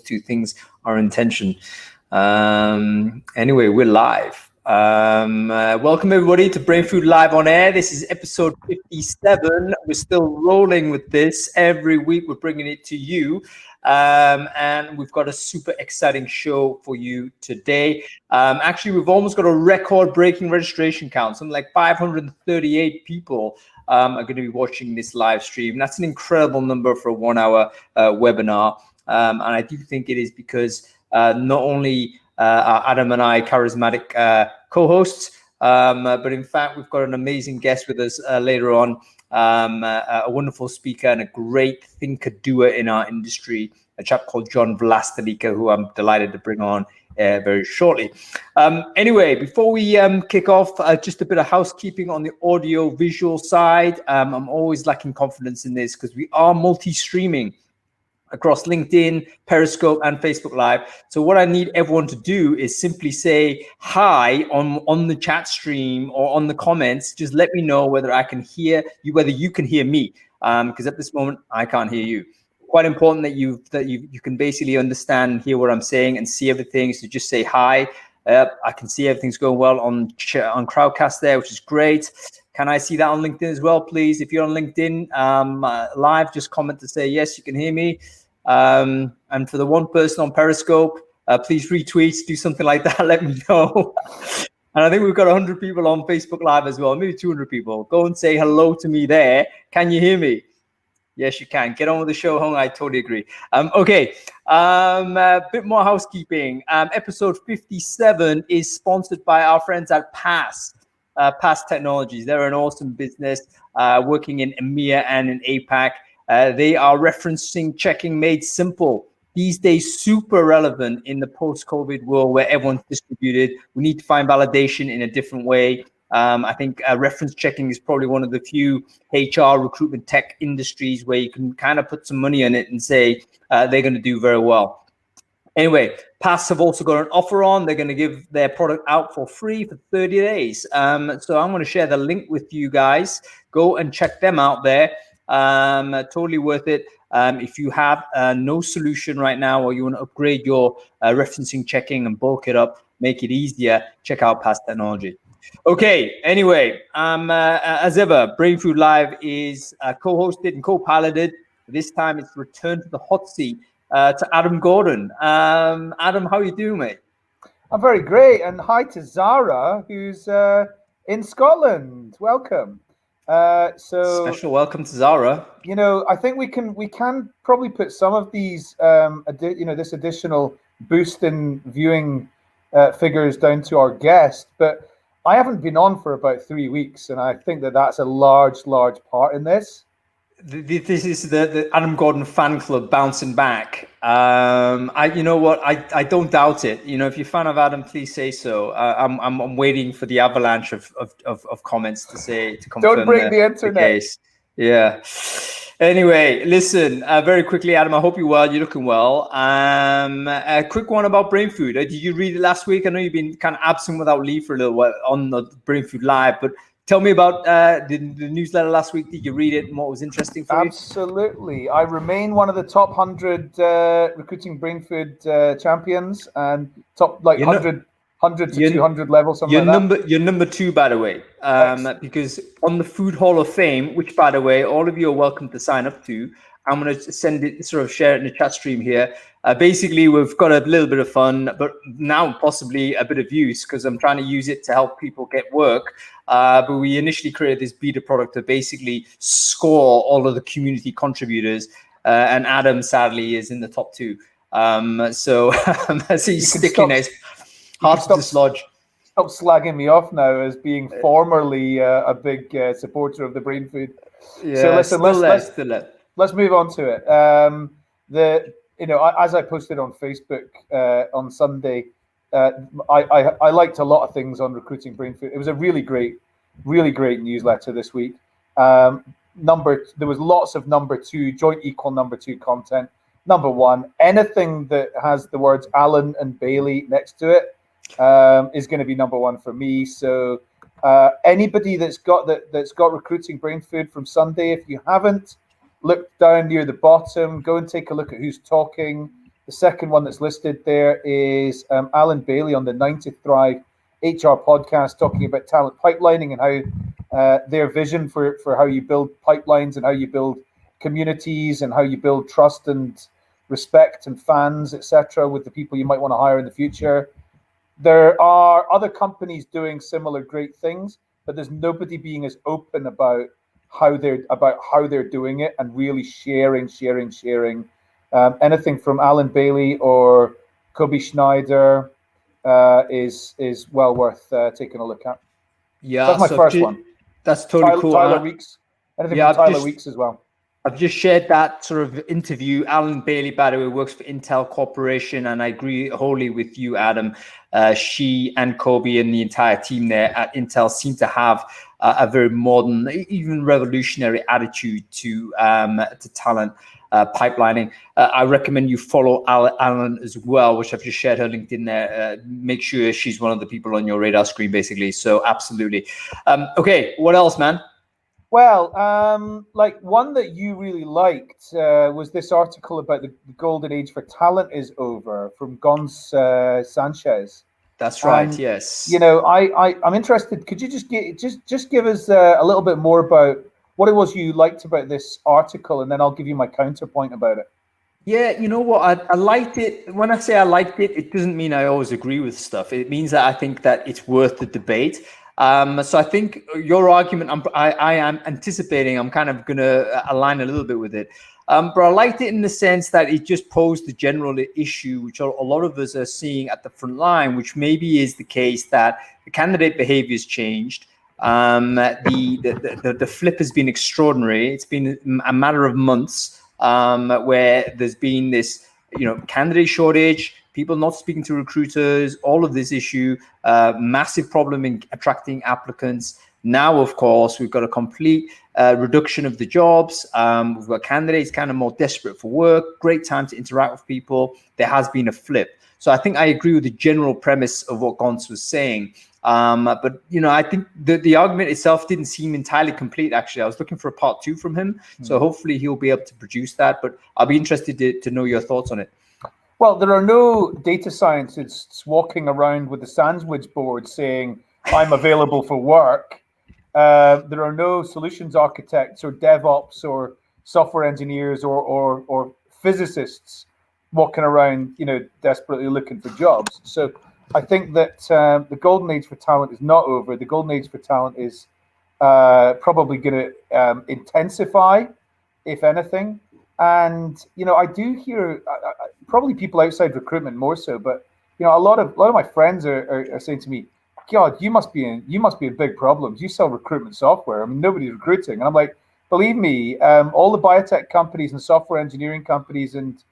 two things are intention. Anyway, we're live. Welcome everybody to Brainfood Live On Air. This is episode 57. We're still rolling with this. Every week we're bringing it to you. And we've got a super exciting show for you today. Actually, we've almost got a record-breaking registration count. Something like 538 people are going to be watching this live stream. That's an incredible number for a 1-hour webinar. And I do think it is because not only are Adam and I charismatic co-hosts, but in fact, we've got an amazing guest with us later on, a wonderful speaker and a great thinker-doer in our industry, a chap called John Vlastelica, who I'm delighted to bring on very shortly. Anyway, before we kick off, just a bit of housekeeping on the audio-visual side. I'm always lacking confidence in this because we are multi-streaming across LinkedIn, Periscope, and Facebook Live. So what I need everyone to do is simply say hi on the chat stream or on the comments. Just let me know whether I can hear you, whether you can hear me, because at this moment I can't hear you. Quite important that you can basically understand and hear what I'm saying and see everything. So just say hi. I can see everything's going well on Crowdcast there, which is great. Can I see that on LinkedIn as well, please? If you're on LinkedIn live, just comment to say, yes, you can hear me. And for the one person on Periscope, please retweet, do something like that. Let me know. And I think we've got 100 people on Facebook Live as well, maybe 200 people. Go and say hello to me there. Can you hear me? Yes, you can. Get on with the show, Hong. I totally agree. Okay, a bit more housekeeping. Episode 57 is sponsored by our friends at Pass Technologies. They're an awesome business working in EMEA and in APAC. They are referencing checking made simple. These days, super relevant in the post-COVID world where everyone's distributed. We need to find validation in a different way. I think reference checking is probably one of the few HR recruitment tech industries where you can kind of put some money on it and say they're going to do very well. Anyway, Pass have also got an offer on. They're going to give their product out for free for 30 days. So I'm going to share the link with you guys. Go and check them out there. Totally worth it. If you have no solution right now or you want to upgrade your referencing checking and bulk it up, make it easier, check out Pass Technology. Okay, anyway, as ever, Brainfood Live is co-hosted and co-piloted. This time it's returned to the hot seat to Adam Gordon. Adam, how are you doing, mate? I'm very great, and hi to Zara, who's in Scotland. Welcome. So special welcome to Zara. You know, I think we can probably put some of these, this additional boost in viewing figures down to our guest, but I haven't been on for about 3 weeks, and I think that's a large part in this. This is the Adam Gordon fan club bouncing back. You know what? I don't doubt it. You know, if you're a fan of Adam, please say so. I'm waiting for the avalanche of comments to confirm. Don't break the internet. The case. Yeah. Anyway, listen, very quickly, Adam, I hope you're well. You're looking well. A quick one about Brainfood. Did you read it last week? I know you've been kind of absent without leave for a little while on the Brainfood Live, but tell me about the newsletter last week. Did you read it and what was interesting for you? Absolutely. I remain one of the top 100 recruiting Brainfood champions and top 100 to 200 level, something like that. You're number 2, by the way, because on the Food Hall of Fame, which, by the way, all of you are welcome to sign up to, I'm going to share it in the chat stream here. Basically, we've got a little bit of fun, but now possibly a bit of use because I'm trying to use it to help people get work. But we initially created this beta product to basically score all of the community contributors. And Adam, sadly, is in the top 2. So he's sticking there. Hard to dislodge. Stop slagging me off now as being formerly a big supporter of the Brainfood. Yeah, so listen, let's move on to it. As I posted on Facebook on Sunday, I liked a lot of things on recruiting Brainfood. It was a really great newsletter this week. There was lots of number 2, joint equal number 2 content. Number 1, anything that has the words Alan and Bailey next to it is going to be number 1 for me. So anybody that's got recruiting Brainfood from Sunday, if you haven't, look down near the bottom, go and take a look at who's talking. The second one that's listed there is Alan Bailey on the 9 to Thrive HR podcast, talking about talent pipelining and how their vision for how you build pipelines and how you build communities and how you build trust and respect and fans, etc., with the people you might want to hire in the future. There are other companies doing similar great things, but there's nobody being as open about how they're doing it and really sharing. Anything from Alan Bailey or Kobe Schneider is well worth taking a look at. Yeah, so that's my first one. That's totally cool. Tyler Weeks. Anything from Tyler Weeks as well. I've just shared that sort of interview. Alan Bailey, by the way, works for Intel Corporation, and I agree wholly with you, Adam. She and Kobe and the entire team there at Intel seem to have a very modern, even revolutionary attitude to talent pipelining. I recommend you follow Alan as well, which I've just shared her LinkedIn there. Make sure she's one of the people on your radar screen, basically. So absolutely. Okay, what else, man? Well, like one that you really liked was this article about the golden age for talent is over from Gons Sanchez. That's right. Yes. You know, I'm interested. Could you just give us a little bit more about what it was you liked about this article, and then I'll give you my counterpoint about it. Yeah, you know what? I liked it. When I say I liked it, it doesn't mean I always agree with stuff. It means that I think that it's worth the debate. So I think your argument, I am anticipating, I'm kind of going to align a little bit with it. But I liked it in the sense that it just posed the general issue, which a lot of us are seeing at the front line, which maybe is the case that the candidate behavior has changed. The flip has been extraordinary. It's been a matter of months where there's been this, candidate shortage, people not speaking to recruiters, all of this issue, massive problem in attracting applicants. Now, of course, we've got a complete reduction of the jobs. We've got candidates kind of more desperate for work, great time to interact with people. There has been a flip. So I think I agree with the general premise of what Gons was saying. But, I think the argument itself didn't seem entirely complete, actually. I was looking for a part 2 from him. So hopefully he'll be able to produce that. But I'll be interested to know your thoughts on it. Well, there are no data scientists walking around with the sandwich board saying, I'm available for work. There are no solutions architects or DevOps or software engineers or physicists walking around, desperately looking for jobs. So I think that the golden age for talent is not over. The golden age for talent is probably going to intensify, if anything. And I do hear probably people outside recruitment more so, but a lot of my friends are saying to me, God, you must be in big problems. You sell recruitment software. I mean, nobody's recruiting. And I'm like, believe me, all the biotech companies and software engineering companies and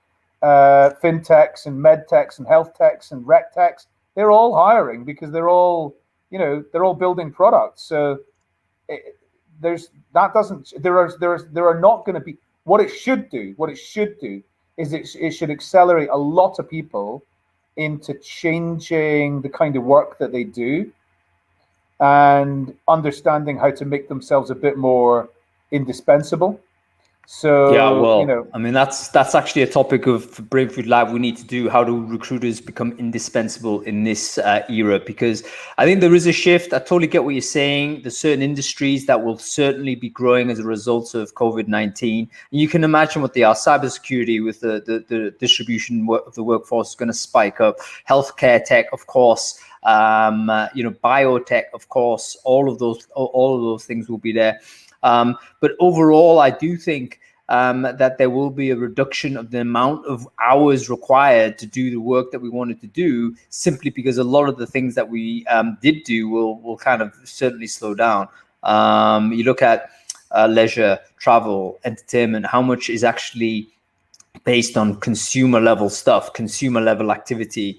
fintechs and medtechs and health techs and rec techs, they're all hiring because they're all building products. So there are not going to be. What it should do is it should accelerate a lot of people into changing the kind of work that they do and understanding how to make themselves a bit more indispensable. So yeah, well, I mean, that's actually a topic of Brainfood Live we need to do. How do recruiters become indispensable in this era? Because I think there is a shift. I totally get what you're saying. There's certain industries that will certainly be growing as a result of COVID-19. And you can imagine what they are. Cybersecurity with the distribution of the workforce is going to spike up. Healthcare tech, of course. Biotech, of course. All of those things will be there. But overall, I do think that there will be a reduction of the amount of hours required to do the work that we wanted to do, simply because a lot of the things that we did do will kind of certainly slow down. You look at leisure, travel, entertainment, how much is actually based on consumer level stuff, consumer level activity.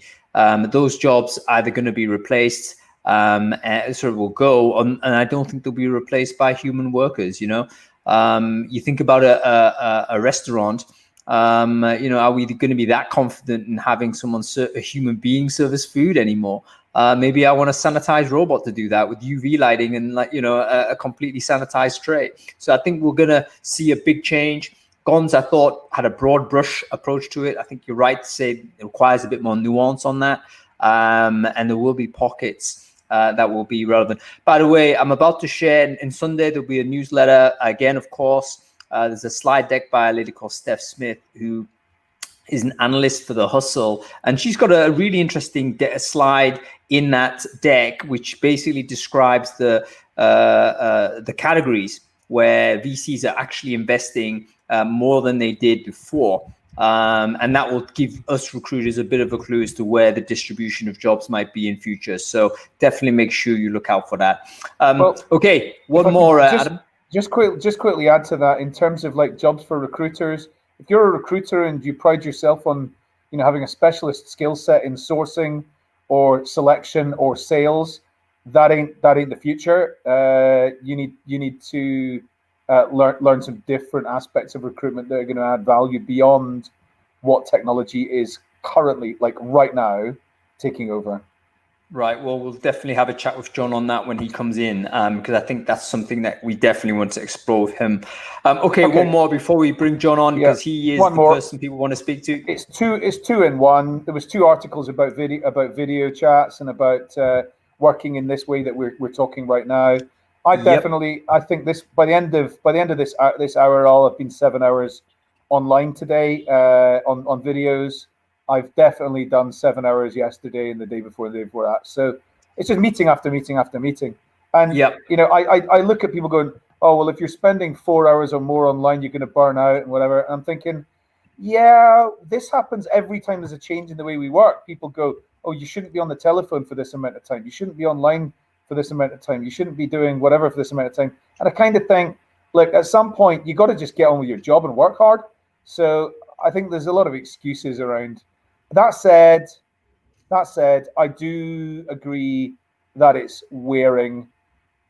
Those jobs are either going to be replaced and sort of will go on, and I don't think they'll be replaced by human workers. You think about a restaurant. Are we going to be that confident in having a human being service food anymore? Maybe I want a sanitized robot to do that with UV lighting and a completely sanitized tray. So I think we're going to see a big change. Gons, I thought, had a broad brush approach to it. I think you're right to say it requires a bit more nuance on that. And there will be pockets that will be relevant. By the way, I'm about to share, in Sunday, there'll be a newsletter. Again, of course, there's a slide deck by a lady called Steph Smith, who is an analyst for The Hustle. And she's got a really interesting slide in that deck, which basically describes the categories where VCs are actually investing more than they did before. And that will give us recruiters a bit of a clue as to where the distribution of jobs might be in future. So definitely make sure you look out for that. Okay, one more, Adam. Just quickly add to that in terms of like jobs for recruiters. If you're a recruiter and you pride yourself on, having a specialist skill set in sourcing or selection or sales, that ain't the future. You need to learn some different aspects of recruitment that are going to add value beyond what technology is currently, like right now, taking over. Right. Well, we'll definitely have a chat with John on that when he comes in, because I think that's something that we definitely want to explore with him. Okay, one more before we bring John on, because he is the person people want to speak to. It's two in one. There was 2 articles about video chats and about working in this way that we're talking right now. I think this by the end of this hour, I'll have been 7 hours online today on videos. I've definitely done 7 hours yesterday and the day before that. So it's just meeting after meeting after meeting. And I look at people going, oh well, if you're spending 4 hours or more online, you're going to burn out and whatever. And I'm thinking, yeah, this happens every time there's a change in the way we work. People go, oh, you shouldn't be on the telephone for this amount of time. You shouldn't be online for this amount of time. You shouldn't be doing whatever for this amount of time. And I kind of think, like, at some point, you got to just get on with your job and work hard. So I think there's a lot of excuses around. That said, I do agree that it's wearing.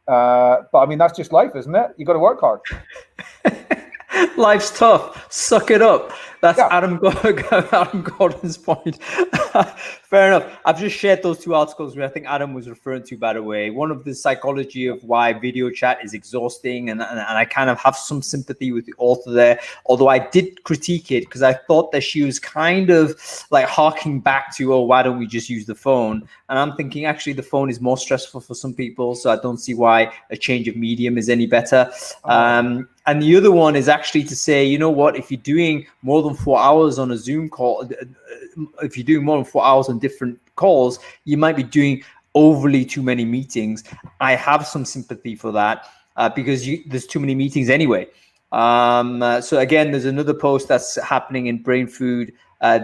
But I mean, that's just life, isn't it? You got to work hard. Life's tough. Suck it up. That's Adam Gordon's point. Fair enough. I've just shared those 2 articles where I think Adam was referring to, by the way. One of the psychology of why video chat is exhausting, and I kind of have some sympathy with the author there, although I did critique it because I thought that she was kind of like harking back to, oh, why don't we just use the phone? And I'm thinking actually the phone is more stressful for some people, so I don't see why a change of medium is any better. And the other one is actually to say, you know what, if you're doing more than 4 hours on a Zoom call, if you're doing more than 4 hours on different calls, you might be doing overly too many meetings. I have some sympathy for that because there's too many meetings anyway. So again, there's another post that's happening in Brainfood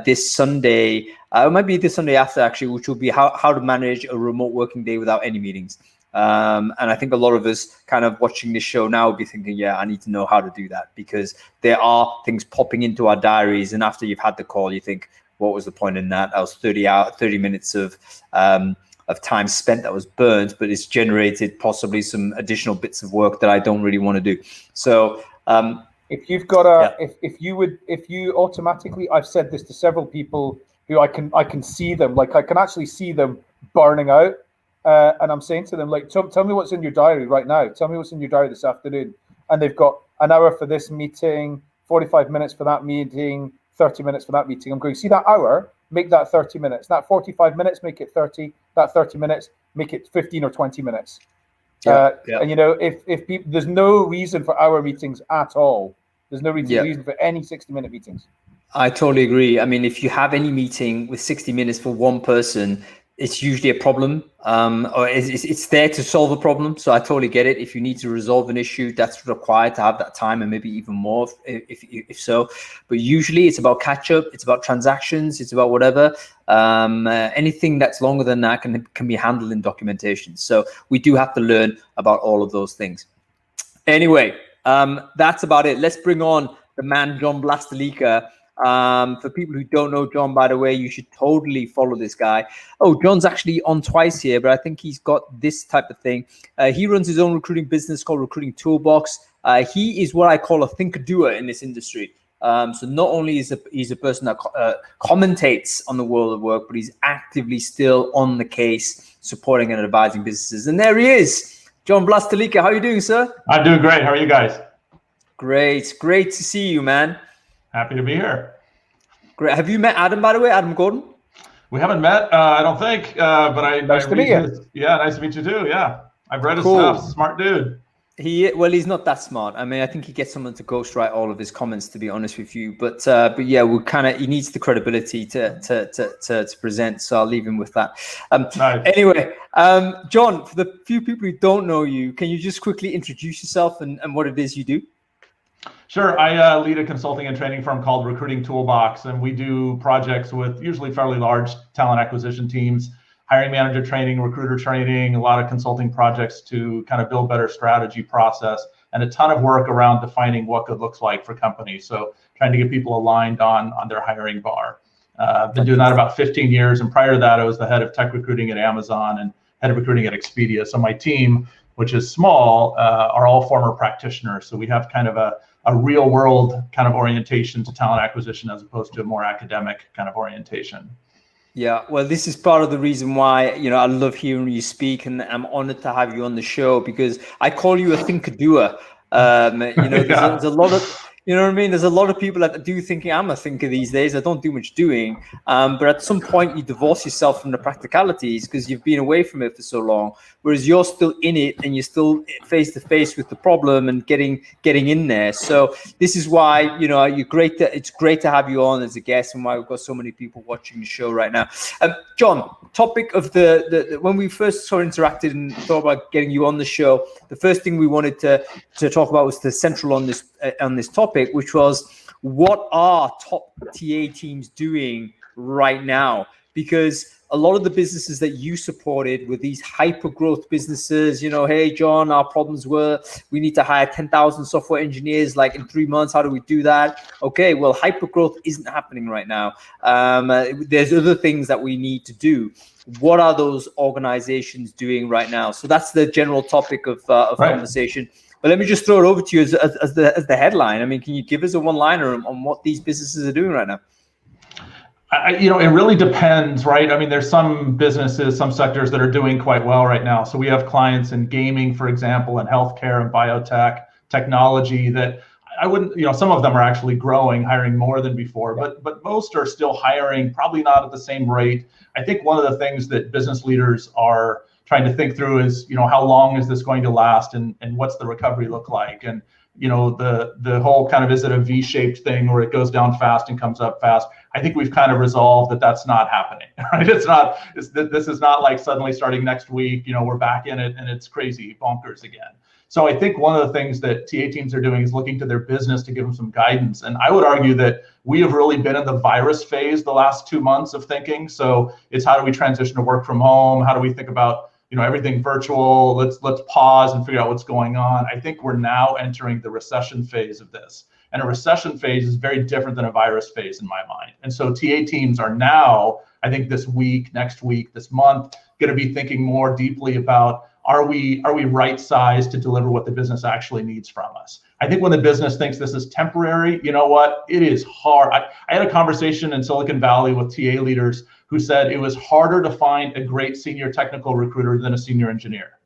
this Sunday. It might be this Sunday after actually, which will be how to manage a remote working day without any meetings. And I think a lot of us kind of watching this show now will be thinking, yeah, I need to know how to do that, because there are things popping into our diaries. And after you've had the call, you think, what was the point in that? That was 30 minutes of time spent that was burnt, but it's generated possibly some additional bits of work that I don't really want to do. So if you've got if you automatically, I've said this to several people who I can see them, like I can actually see them burning out. And I'm saying to them, like, tell me what's in your diary right now. Tell me what's in your diary this afternoon. And they've got an hour for this meeting, 45 minutes for that meeting, 30 minutes for that meeting. I'm going, see that hour, make that 30 minutes. That 45 minutes, make it 30. That 30 minutes, make it 15 or 20 minutes. And, if people, there's no reason for hour meetings at all. There's no reason for any 60-minute meetings. I totally agree. I mean, if you have any meeting with 60 minutes for one person, it's usually a problem, or it's there to solve a problem. So I totally get it. If you need to resolve an issue, that's required to have that time, and maybe even more if so. But usually it's about catch up, it's about transactions, it's about whatever. Anything that's longer than that can be handled in documentation. So we do have to learn about all of those things. Anyway, that's about it. Let's bring on the man, John Vlastelica. For people who don't know John, by the way, you should totally follow this guy. Oh, John's actually on twice here, but I think he's got this type of thing. He runs his own recruiting business called Recruiting Toolbox. He is what I call a thinker-doer in this industry. So not only is he's a person that commentates on the world of work, but he's actively still on the case, supporting and advising businesses. And there he is, John Vlastelica. How are you doing, sir? I'm doing great. How are you guys? Great to see you, man. Happy to be here. Great. Have you met Adam, by the way, Adam Gordon? We haven't met, I don't think, but I nice to meet you. Yeah, nice to meet you too. Yeah, I've read his Cool. stuff. Smart dude. He's not that smart. I mean, I think he gets someone to ghostwrite all of his comments, to be honest with you. But yeah, he needs the credibility to present. So I'll leave him with that. Nice. Anyway, John, for the few people who don't know you, can you just quickly introduce yourself and what it is you do? Sure. I lead a consulting and training firm called Recruiting Toolbox, and we do projects with usually fairly large talent acquisition teams, hiring manager training, recruiter training, a lot of consulting projects to kind of build better strategy process, and a ton of work around defining what good looks like for companies. So trying to get people aligned on their hiring bar. I've been doing that about 15 years. And prior to that, I was the head of tech recruiting at Amazon and head of recruiting at Expedia. So my team, which is small, are all former practitioners. So we have kind of a real world kind of orientation to talent acquisition as opposed to a more academic kind of orientation. Yeah, well, this is part of the reason why, I love hearing you speak, and I'm honored to have you on the show because I call you a thinker-doer. There's a lot of, you know what I mean? There's a lot of people that do thinking. I'm a thinker these days. I don't do much doing. But at some point you divorce yourself from the practicalities because you've been away from it for so long, whereas you're still in it and you're still face to face with the problem and getting in there. So this is why, you're great. It's great to have you on as a guest and why we've got so many people watching the show right now. John, topic of the when we first sort of interacted and thought about getting you on the show, the first thing we wanted to talk about was the central on this topic, which was what are top TA teams doing right now? Because a lot of the businesses that you supported were these hyper growth businesses. Hey, John, our problems were we need to hire 10,000 software engineers like in 3 months. How do we do that? Okay, well, hyper growth isn't happening right now. There's other things that we need to do. What are those organizations doing right now? So that's the general topic of right. Conversation. But let me just throw it over to you as the headline. I mean, can you give us a one-liner on what these businesses are doing right now? It really depends, right? I mean, there's some businesses, some sectors that are doing quite well right now. So we have clients in gaming, for example, and healthcare and biotech, technology that I wouldn't, some of them are actually growing, hiring more than before, but most are still hiring, probably not at the same rate. I think one of the things that business leaders are trying to think through is, how long is this going to last and what's the recovery look like? And, the whole kind of, is it a V-shaped thing where it goes down fast and comes up fast? I think we've kind of resolved that that's not happening, right? This is not like suddenly starting next week, we're back in it and it's crazy bonkers again. So I think one of the things that TA teams are doing is looking to their business to give them some guidance. And I would argue that we have really been in the virus phase the last 2 months of thinking. So it's how do we transition to work from home? How do we think about everything virtual? Let's pause and figure out what's going on. I think we're now entering the recession phase of this. And a recession phase is very different than a virus phase in my mind. And so TA teams are now, I think this week, next week, this month, going to be thinking more deeply about, are we right sized to deliver what the business actually needs from us? I think when the business thinks this is temporary, you know what? It is hard. I had a conversation in Silicon Valley with TA leaders who said it was harder to find a great senior technical recruiter than a senior engineer.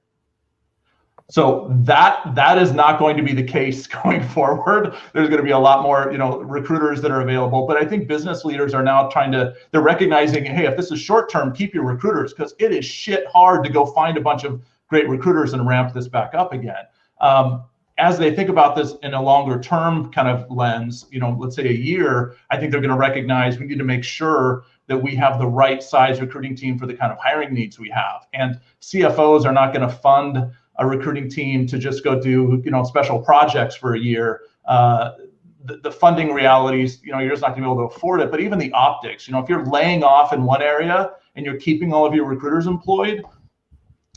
So that is not going to be the case going forward. There's going to be a lot more, recruiters that are available. But I think business leaders are now they're recognizing, hey, if this is short term, keep your recruiters, because it is shit hard to go find a bunch of great recruiters and ramp this back up again. As they think about this in a longer term kind of lens, let's say a year, I think they're going to recognize we need to make sure that we have the right size recruiting team for the kind of hiring needs we have. And CFOs are not going to fund a recruiting team to just go do, special projects for a year. The funding realities, you're just not going to be able to afford it. But even the optics, if you're laying off in one area and you're keeping all of your recruiters employed,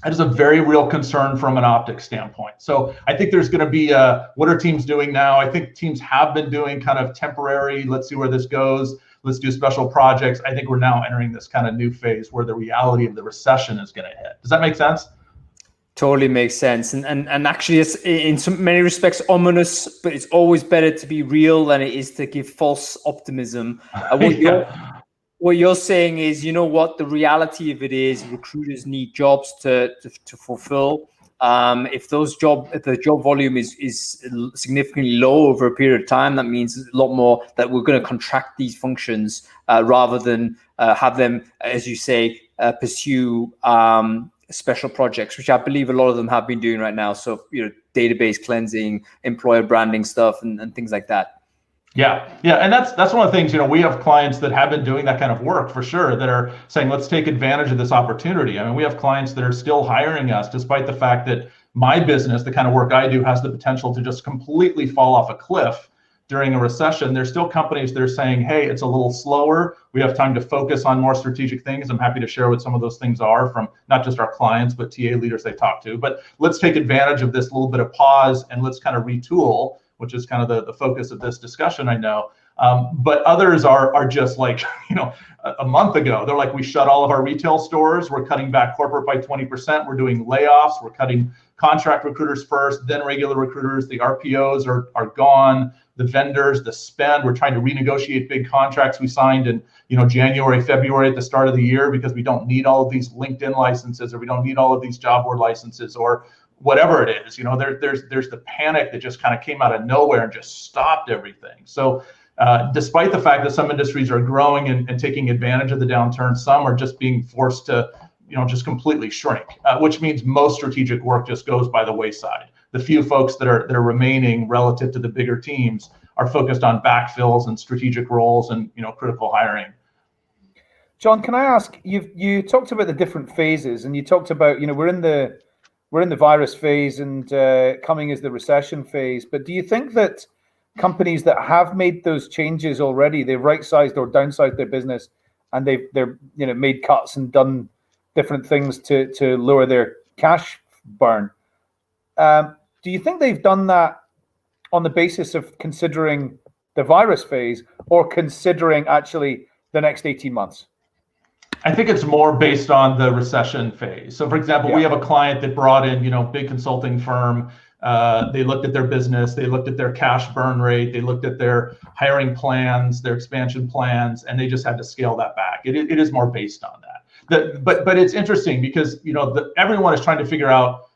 that is a very real concern from an optics standpoint. So I think there's going to be what are teams doing now? I think teams have been doing kind of temporary, let's see where this goes. Let's do special projects. I think we're now entering this kind of new phase where the reality of the recession is going to hit. Does that make sense? Totally makes sense. And actually it's in many respects ominous, but it's always better to be real than it is to give false optimism. What you're saying is, what the reality of it is, recruiters need jobs to fulfill. If the job volume is significantly low over a period of time, that means a lot more that we're going to contract these functions rather than have them, as you say, pursue special projects, which I believe a lot of them have been doing right now. So, database cleansing, employer branding stuff, and things like that. Yeah, and that's one of the things, we have clients that have been doing that kind of work for sure, that are saying, let's take advantage of this opportunity. I mean, we have clients that are still hiring us, despite the fact that my business, the kind of work I do, has the potential to just completely fall off a cliff during a recession. There's still companies that are saying, hey, it's a little slower. We have time to focus on more strategic things. I'm happy to share what some of those things are from not just our clients, but TA leaders they talk to. But let's take advantage of this little bit of pause and let's kind of retool, which is kind of the focus of this discussion, I know. But others are just like, a month ago, they're like, we shut all of our retail stores. We're cutting back corporate by 20%. We're doing layoffs. We're cutting contract recruiters first, then regular recruiters. The RPOs are gone. The vendors, the spend, we're trying to renegotiate big contracts we signed in, January, February at the start of the year, because we don't need all of these LinkedIn licenses, or we don't need all of these job board licenses, or whatever it is. There's the panic that just kind of came out of nowhere and just stopped everything. So despite the fact that some industries are growing and taking advantage of the downturn, some are just being forced to, just completely shrink, which means most strategic work just goes by the wayside. The few folks that are remaining relative to the bigger teams are focused on backfills and strategic roles and, critical hiring. John, can I ask, you talked about the different phases, and you talked about, we're in the virus phase and coming is the recession phase. But do you think that companies that have made those changes already, they've right-sized or downsized their business, and they're made cuts and done different things to lower their cash burn, do you think they've done that on the basis of considering the virus phase, or considering actually the next 18 months? I think it's more based on the recession phase. So, for example, we have a client that brought in, big consulting firm. They looked at their business, they looked at their cash burn rate, they looked at their hiring plans, their expansion plans, and they just had to scale that back. It is more based on that. But it's interesting because, everyone is trying to figure out,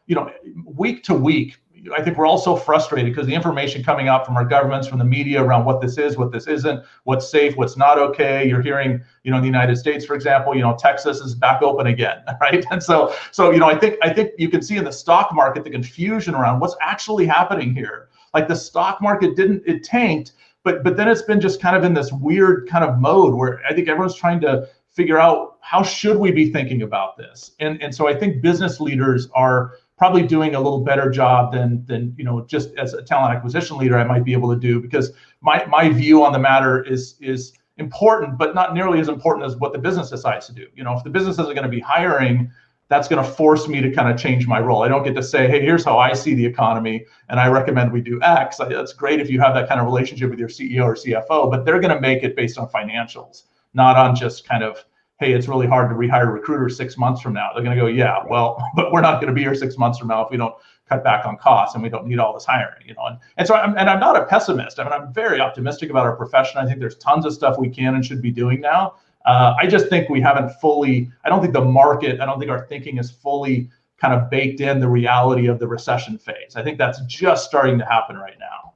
week to week. I think we're all so frustrated because the information coming out from our governments, from the media around what this is, what this isn't, what's safe, what's not okay. You're hearing, in the United States, for example, Texas is back open again, right? And so I think you can see in the stock market the confusion around what's actually happening here. Like the stock market it tanked, but then it's been just kind of in this weird kind of mode where I think everyone's trying to figure out how should we be thinking about this. And so I think business leaders are probably doing a little better job than just as a talent acquisition leader I might be able to do, because my view on the matter is important, but not nearly as important as what the business decides to do. If the business isn't going to be hiring, that's going to force me to kind of change my role. I don't get to say, hey, here's how I see the economy, and I recommend we do X. That's great if you have that kind of relationship with your CEO or CFO, but they're going to make it based on financials, not on just kind of, hey, it's really hard to rehire recruiters 6 months from now. They're going to go, yeah, well, but we're not going to be here 6 months from now if we don't cut back on costs and we don't need all this hiring, And so I'm not a pessimist. I mean, I'm very optimistic about our profession. I think there's tons of stuff we can and should be doing now. I just think we haven't fully, I don't think our thinking is fully kind of baked in the reality of the recession phase. I think that's just starting to happen right now.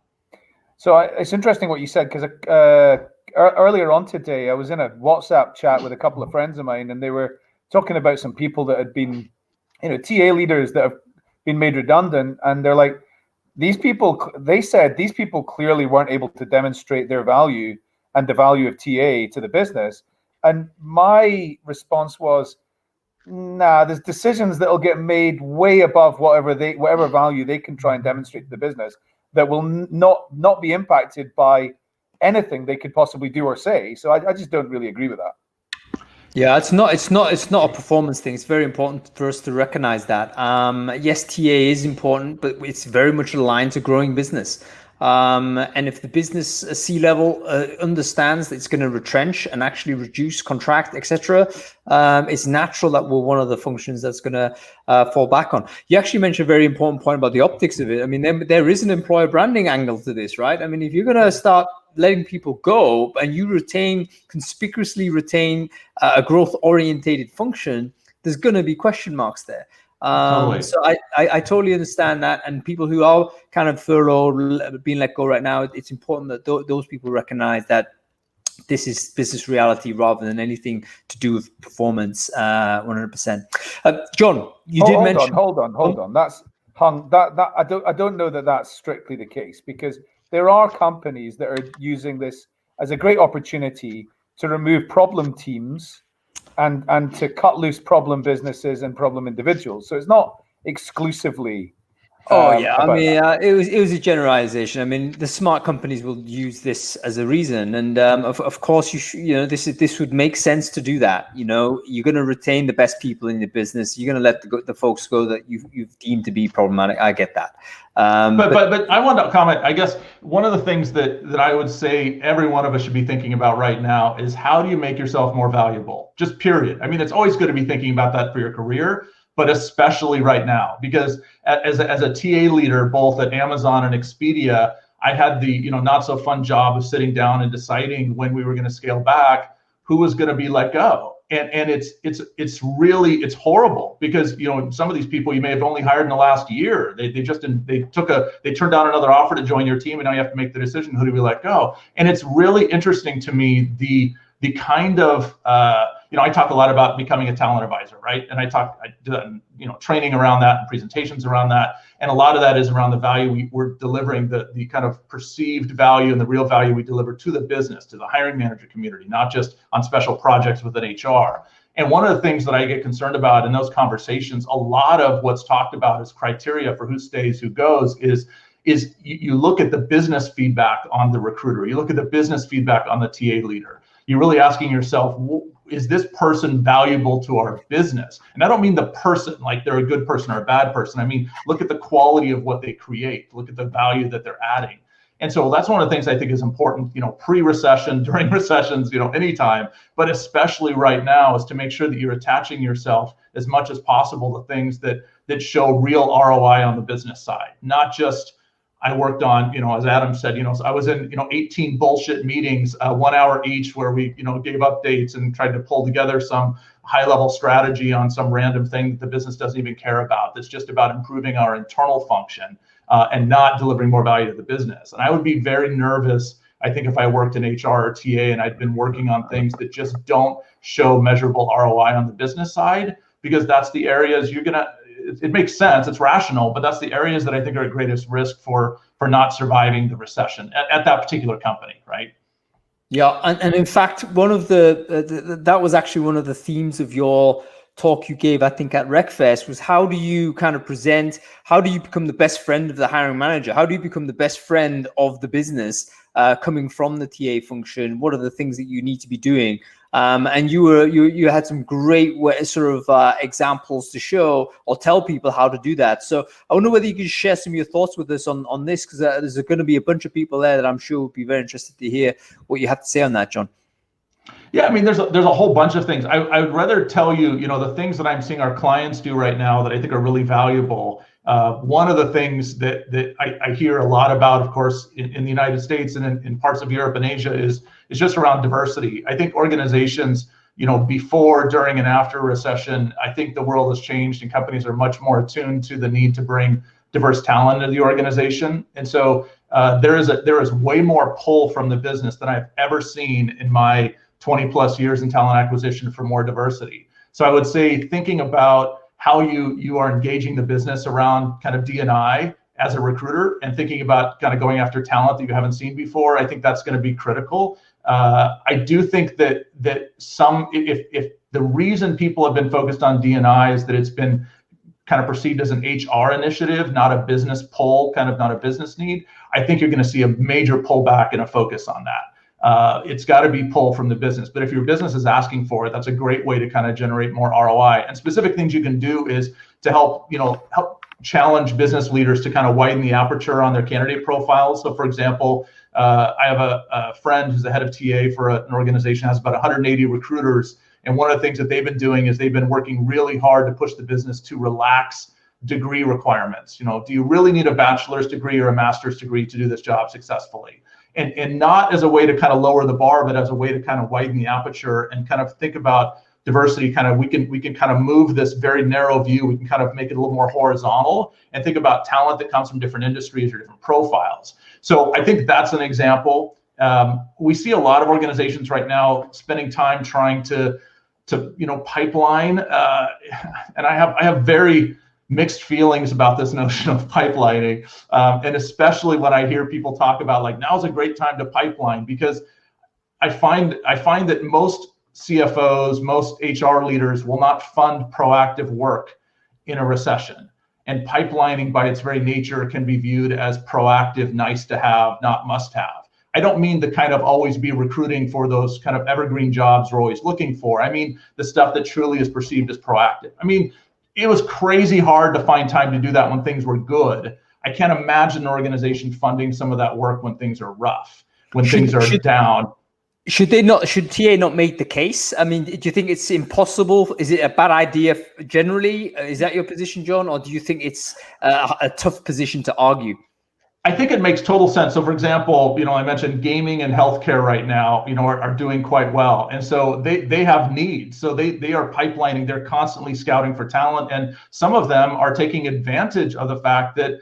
So it's interesting what you said, because earlier on today, I was in a WhatsApp chat with a couple of friends of mine, and they were talking about some people that had been, TA leaders that have been made redundant. And they're like, they said these people clearly weren't able to demonstrate their value and the value of TA to the business. And my response was, nah, there's decisions that will get made way above whatever value they can try and demonstrate to the business that will not be impacted by anything they could possibly do or say. So I just don't really agree with that. Yeah, it's not a performance thing. It's very important for us to recognize that. Yes, TA is important, but it's very much aligned to growing business. And if the business C-level understands that it's going to retrench and actually reduce, contract, etc., it's natural that we're one of the functions that's going to fall back on. You actually mentioned a very important point about the optics of it. I mean, there is an employer branding angle to this, right? I mean, if you're going to start letting people go and you conspicuously retain a growth-orientated function, there's going to be question marks there. Totally. So I totally understand that. And people who are kind of furloughed, being let go right now, it's important that those people recognize that this is business reality rather than anything to do with performance. 100%. John, you did mention. Hold on. That's hung. That I don't know that that's strictly the case, because there are companies that are using this as a great opportunity to remove problem teams and to cut loose problem businesses and problem individuals. So it's not exclusively. I mean, it was a generalization. I mean, the smart companies will use this as a reason, and of course, this would make sense to do that. You're going to retain the best people in the business. You're going to let the folks go that you've deemed to be problematic. I get that. But I want to comment. I guess one of the things that I would say every one of us should be thinking about right now is, how do you make yourself more valuable? Just period. I mean, it's always good to be thinking about that for your career, but especially right now, because as a TA leader, both at Amazon and Expedia, I had the not so fun job of sitting down and deciding when we were going to scale back, who was going to be let go. And it's really horrible, because some of these people you may have only hired in the last year. They turned down another offer to join your team, and now you have to make the decision, who do we let go? And it's really interesting to me the kind of I talk a lot about becoming a talent advisor, right? And I do training around that and presentations around that, and a lot of that is around the value we're delivering, the kind of perceived value and the real value we deliver to the business, to the hiring manager community, not just on special projects within HR. And one of the things that I get concerned about in those conversations, a lot of what's talked about as criteria for who stays, who goes, is you look at the business feedback on the recruiter, you look at the business feedback on the TA leader. You're really asking yourself, is this person valuable to our business? And I don't mean the person, like they're a good person or a bad person. I mean, look at the quality of what they create. Look at the value that they're adding. And so that's one of the things I think is important, pre-recession, during recessions, anytime, but especially right now, is to make sure that you're attaching yourself as much as possible to things that show real ROI on the business side, not just, I worked on, as Adam said, I was in, 18 bullshit meetings, 1 hour each, where we, gave updates and tried to pull together some high level strategy on some random thing that the business doesn't even care about. That's just about improving our internal function and not delivering more value to the business. And I would be very nervous, I think, if I worked in HR or TA and I'd been working on things that just don't show measurable ROI on the business side, because that's the areas it makes sense, it's rational, but that's the areas that I think are at greatest risk for not surviving the recession at that particular company, right? Yeah, and in fact, one of that was actually one of the themes of your talk you gave, I think, at RecFest, was how do you kind of present, how do you become the best friend of the hiring manager? How do you become the best friend of the business coming from the TA function? What are the things that you need to be doing? And you had some great sort of examples to show or tell people how to do that. So I wonder whether you could share some of your thoughts with us on this, because there's going to be a bunch of people there that I'm sure would be very interested to hear what you have to say on that, John. Yeah, I mean, there's a whole bunch of things. I would rather tell you, the things that I'm seeing our clients do right now that I think are really valuable. One of the things that I hear a lot about, of course, in the United States and in parts of Europe and Asia is just around diversity. I think organizations, before, during, and after a recession, I think the world has changed and companies are much more attuned to the need to bring diverse talent into the organization. And so there is way more pull from the business than I've ever seen in my 20 plus years in talent acquisition for more diversity. So I would say, thinking about how you are engaging the business around kind of D&I as a recruiter, and thinking about kind of going after talent that you haven't seen before, I think that's going to be critical. I do think that if the reason people have been focused on D&I is that it's been kind of perceived as an HR initiative, not a business pull, kind of not a business need, I think you're going to see a major pullback and a focus on that. It's got to be pull from the business. But if your business is asking for it, that's a great way to kind of generate more ROI. And specific things you can do is to help challenge business leaders to kind of widen the aperture on their candidate profiles. So, for example, I have a friend who's the head of TA for an organization, has about 180 recruiters. And one of the things that they've been doing is they've been working really hard to push the business to relax degree requirements. Do you really need a bachelor's degree or a master's degree to do this job successfully? And not as a way to kind of lower the bar, but as a way to kind of widen the aperture and kind of think about diversity, we can kind of move this very narrow view. We can kind of make it a little more horizontal and think about talent that comes from different industries or different profiles. So I think that's an example. We see a lot of organizations right now spending time trying to pipeline, and I have very mixed feelings about this notion of pipelining, and especially when I hear people talk about like now's a great time to pipeline, because I find that most CFOs, most HR leaders will not fund proactive work in a recession. And pipelining by its very nature can be viewed as proactive, nice to have, not must have. I don't mean to kind of always be recruiting for those kind of evergreen jobs we're always looking for. I mean the stuff that truly is perceived as proactive. I mean, it was crazy hard to find time to do that when things were good. I can't imagine an organization funding some of that work when things are rough, when things are down. Should TA not make the case? I mean, do you think it's impossible? Is it a bad idea generally? Is that your position, John? Or do you think it's a tough position to argue? I think it makes total sense. So for example, I mentioned gaming and healthcare right now, are doing quite well. And so they have needs. So they are pipelining, they're constantly scouting for talent. And some of them are taking advantage of the fact that,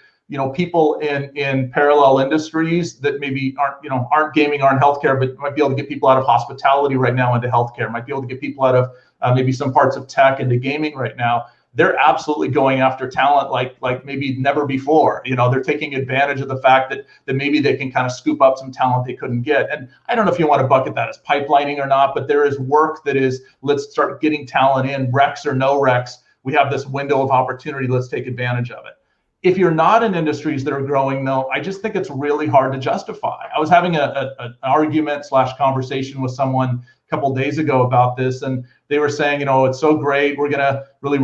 people in parallel industries that maybe aren't gaming, aren't healthcare, but might be able to get people out of hospitality right now into healthcare, might be able to get people out of maybe some parts of tech into gaming right now. They're absolutely going after talent like maybe never before. They're taking advantage of the fact that maybe they can kind of scoop up some talent they couldn't get. And I don't know if you want to bucket that as pipelining or not, but there is work that is, let's start getting talent in, recs or no recs. We have this window of opportunity. Let's take advantage of it. If you're not in industries that are growing, though, I just think it's really hard to justify. I was having an argument / conversation with someone a couple of days ago about this, and they were saying, it's so great. We're going to really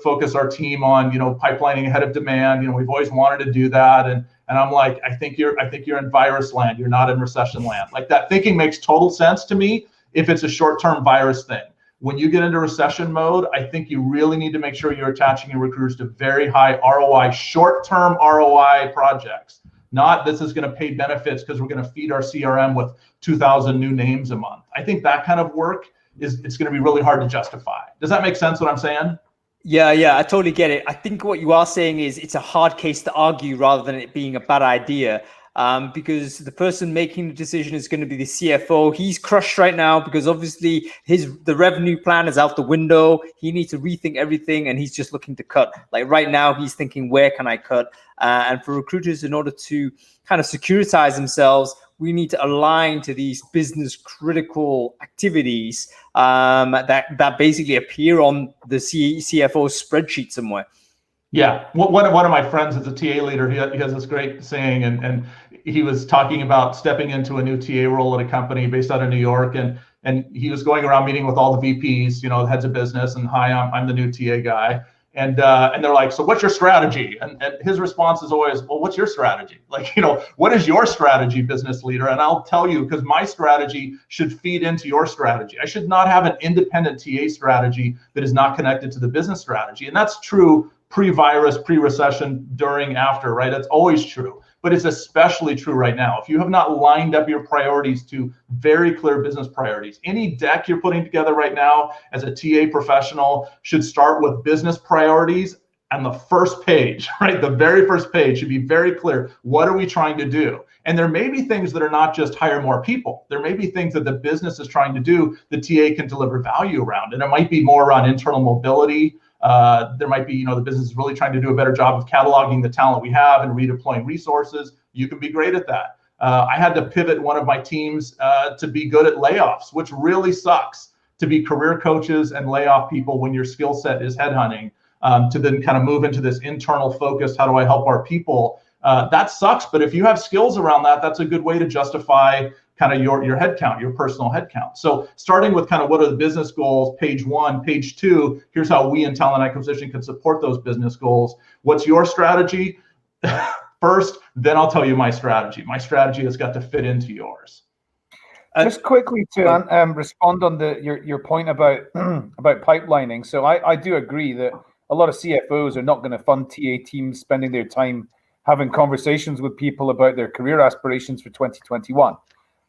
focus our team on, pipelining ahead of demand. We've always wanted to do that. And I'm like, I think you're in virus land. You're not in recession land. Like, that thinking makes total sense to me if it's a short-term virus thing. When you get into recession mode, I think you really need to make sure you're attaching your recruiters to very high ROI, short-term ROI projects. Not this is going to pay benefits because we're going to feed our CRM with 2,000 new names a month. I think that kind of work it's going to be really hard to justify. Does that make sense what I'm saying? Yeah, I totally get it. I think what you are saying is it's a hard case to argue rather than it being a bad idea. Because the person making the decision is going to be the CFO. He's crushed right now because obviously the revenue plan is out the window. He needs to rethink everything, and he's just looking to cut. Like right now, he's thinking, where can I cut? And for recruiters, in order to kind of securitize themselves, we need to align to these business critical activities that basically appear on the CFO spreadsheet somewhere. Yeah, one of my friends is a TA leader. He has this great saying, and he was talking about stepping into a new TA role at a company based out of New York, and he was going around meeting with all the VPs, the heads of business, and hi, I'm the new TA guy, and they're like, so what's your strategy? And his response is always, well, what's your strategy? Like, what is your strategy, business leader? And I'll tell you, because my strategy should feed into your strategy. I should not have an independent TA strategy that is not connected to the business strategy, and that's true pre-virus, pre-recession, during, after, right? That's always true, but it's especially true right now. If you have not lined up your priorities to very clear business priorities, any deck you're putting together right now as a TA professional should start with business priorities, and the first page, right? The very first page should be very clear. What are we trying to do? And there may be things that are not just hire more people. There may be things that the business is trying to do the TA can deliver value around, and it might be more around internal mobility. There might be, the business is really trying to do a better job of cataloging the talent we have and redeploying resources. You can be great at that. I had to pivot one of my teams to be good at layoffs, which really sucks, to be career coaches and lay off people when your skill set is headhunting, to then kind of move into this internal focus. How do I help our people? That sucks. But if you have skills around that, that's a good way to justify kind of your headcount, your personal headcount. So starting with kind of what are the business goals, page 1, page 2, here's how we in talent acquisition can support those business goals. What's your strategy? First, then I'll tell you my strategy. My strategy has got to fit into yours. Just quickly to respond on your point about about pipelining. So I do agree that a lot of CFOs are not going to fund TA teams spending their time having conversations with people about their career aspirations for 2021.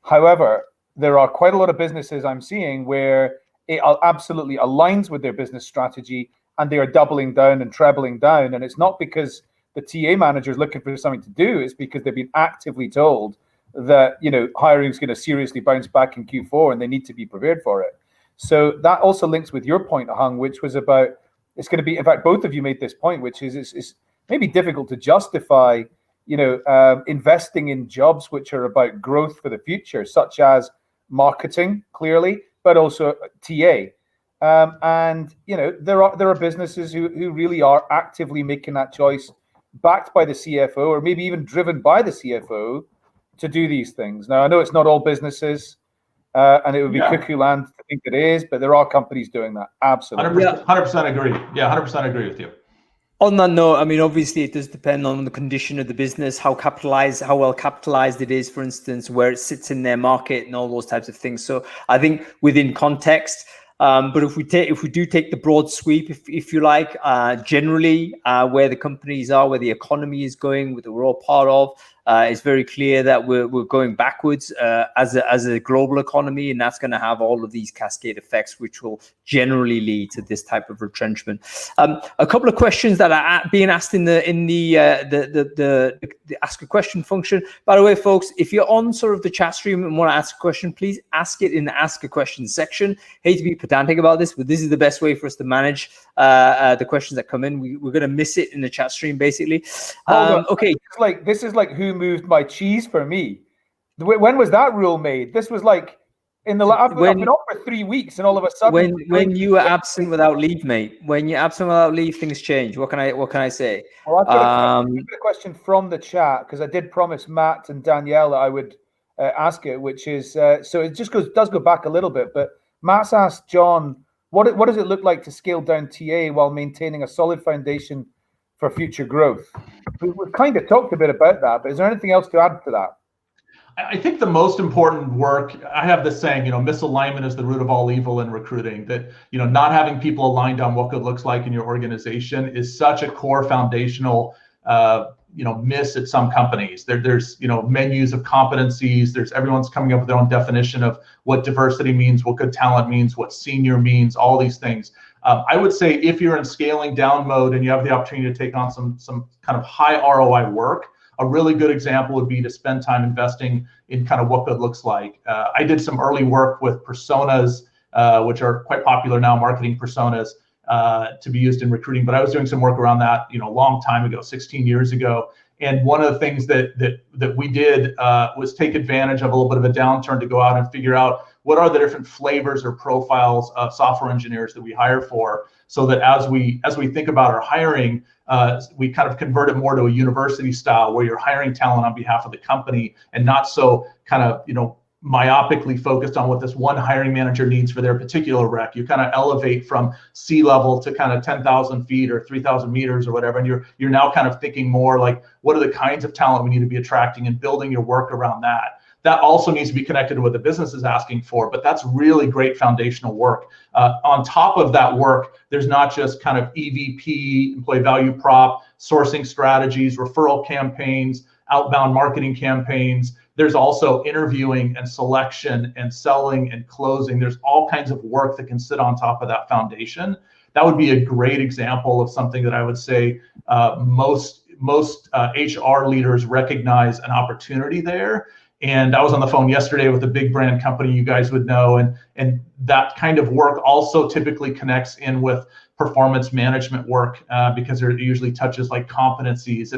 However, there are quite a lot of businesses I'm seeing where it absolutely aligns with their business strategy, and they are doubling down and trebling down. And it's not because the TA manager is looking for something to do, it's because they've been actively told that, you know, hiring is going to seriously bounce back in Q4 and they need to be prepared for it. So that also links with your point, Hung, which was about, it's going to be, in fact, both of you made this point, which is it's maybe difficult to justify, you know, investing in jobs which are about growth for the future, such as marketing, clearly, but also TA. And, you know, there are businesses who really are actively making that choice, backed by the CFO, or maybe even driven by the CFO to do these things. Now, I know it's not all businesses, and it would be cuckoo land to think it is, but there are companies doing that. Absolutely. 100% agree. Yeah, 100% agree with you. On that note, I mean, obviously it does depend on the condition of the business, how well capitalized it is, for instance, where it sits in their market and all those types of things. So I think within context, but if we do take the broad sweep, if you like, generally where the companies are, where the economy is going, what we're all part of, it's very clear that we're going backwards as a global economy, and that's going to have all of these cascade effects, which will generally lead to this type of retrenchment. A couple of questions that are being asked in the ask a question function. By the way, folks, if you're on sort of the chat stream and want to ask a question, please ask it in the ask a question section. Hate to be pedantic about this, but this is the best way for us to manage the questions that come in. We're going to miss it in the chat stream, basically. Okay. This is like who moved my cheese for me? When was that rule made? This was like in the I've been off for 3 weeks, and all of a sudden, when you were absent without leave, mate. When you're absent without leave, things change. What can I say? Well, I've got a question from the chat, because I did promise Matt and Danielle that I would ask it, which is so it just does go back a little bit. But Matt's asked John, what does it look like to scale down TA while maintaining a solid foundation for future growth? We've kind of talked a bit about that, but is there anything else to add to that? I think the most important work, I have this saying, you know, misalignment is the root of all evil in recruiting. That, you know, not having people aligned on what good looks like in your organization is such a core foundational, you know, miss at some companies. There's, you know, menus of competencies. Everyone's coming up with their own definition of what diversity means, what good talent means, what senior means, all these things. I would say if you're in scaling down mode and you have the opportunity to take on some kind of high ROI work, a really good example would be to spend time investing in kind of what good looks like. I did some early work with personas, which are quite popular now, marketing personas, to be used in recruiting. But I was doing some work around that, you know, a long time ago, 16 years ago. And one of the things that we did was take advantage of a little bit of a downturn to go out and figure out what are the different flavors or profiles of software engineers that we hire for, so that as we think about our hiring, we kind of convert it more to a university style, where you're hiring talent on behalf of the company and not so kind of, you know, myopically focused on what this one hiring manager needs for their particular rec. You kind of elevate from sea level to kind of 10,000 feet or 3,000 meters or whatever, and you're now kind of thinking more like, what are the kinds of talent we need to be attracting, and building your work around that. That also needs to be connected to what the business is asking for, but that's really great foundational work. On top of that work, there's not just kind of EVP, employee value prop, sourcing strategies, referral campaigns, outbound marketing campaigns. There's also interviewing and selection and selling and closing. There's all kinds of work that can sit on top of that foundation. That would be a great example of something that I would say most HR leaders recognize an opportunity there. And I was on the phone yesterday with a big brand company you guys would know, and that kind of work also typically connects in with performance management work, because it usually touches like competencies.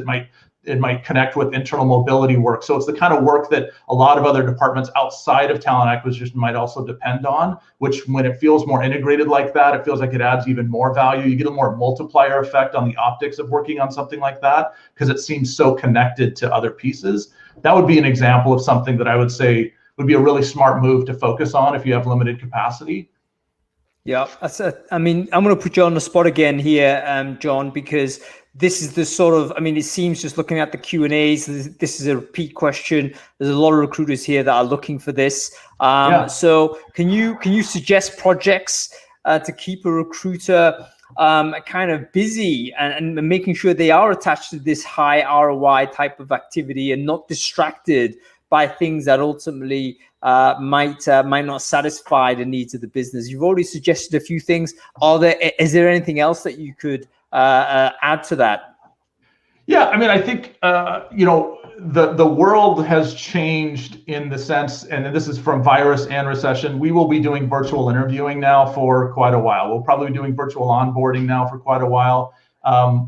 It might connect with internal mobility work. So it's the kind of work that a lot of other departments outside of talent acquisition might also depend on, which when it feels more integrated like that, it feels like it adds even more value. You get a more multiplier effect on the optics of working on something like that, because it seems so connected to other pieces. That would be an example of something that I would say would be a really smart move to focus on if you have limited capacity. Yeah, I mean, I'm going to put you on the spot again here, John, because this is the sort of, I mean, it seems just looking at the Q&As, this is a repeat question. There's a lot of recruiters here that are looking for this. So can you suggest projects to keep a recruiter kind of busy and making sure they are attached to this high ROI type of activity and not distracted by things that ultimately might not satisfy the needs of the business. You've already suggested a few things. Is there anything else that you could add to that? Yeah, I mean, I think the world has changed in the sense, and this is from virus and recession. We will be doing virtual interviewing now for quite a while. We'll probably be doing virtual onboarding now for quite a while.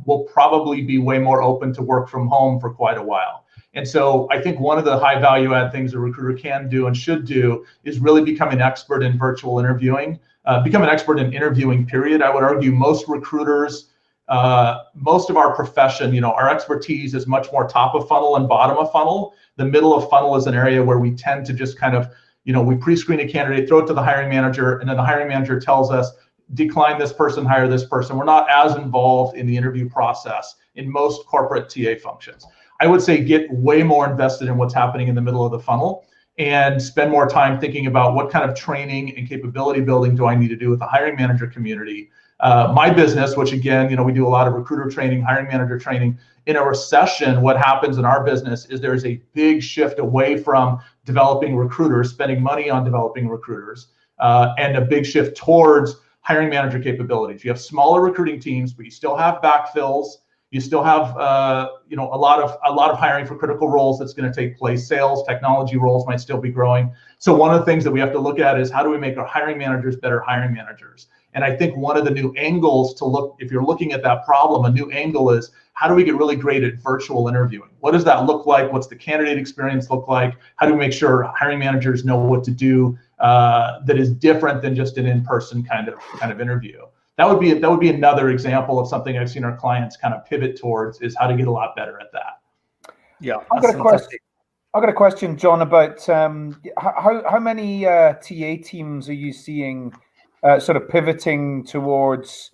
We'll probably be way more open to work from home for quite a while. And so I think one of the high value add things a recruiter can do and should do is really become an expert in virtual interviewing, become an expert in interviewing, period. I would argue most recruiters, most of our profession, our expertise is much more top of funnel and bottom of funnel. The middle of funnel is an area where we tend to just kind of, we pre-screen a candidate, throw it to the hiring manager, and then the hiring manager tells us, decline this person, hire this person. We're not as involved in the interview process in most corporate TA functions. I would say get way more invested in what's happening in the middle of the funnel and spend more time thinking about what kind of training and capability building do I need to do with the hiring manager community. My business, which again, we do a lot of recruiter training, hiring manager training. In a recession, what happens in our business is there's a big shift away from developing recruiters, spending money on developing recruiters, and a big shift towards hiring manager capabilities. You have smaller recruiting teams, but you still have backfills. You still have, a lot of hiring for critical roles that's going to take place. Sales, technology roles might still be growing. So one of the things that we have to look at is how do we make our hiring managers better hiring managers? And I think one of the new angles to look, if you're looking at that problem, a new angle is how do we get really great at virtual interviewing? What does that look like? What's the candidate experience look like? How do we make sure hiring managers know what to do that is different than just an in-person kind of interview? That would be another example of something I've seen our clients kind of pivot towards, is how to get a lot better at that. Yeah, I've got a question, John, about how many TA teams are you seeing sort of pivoting towards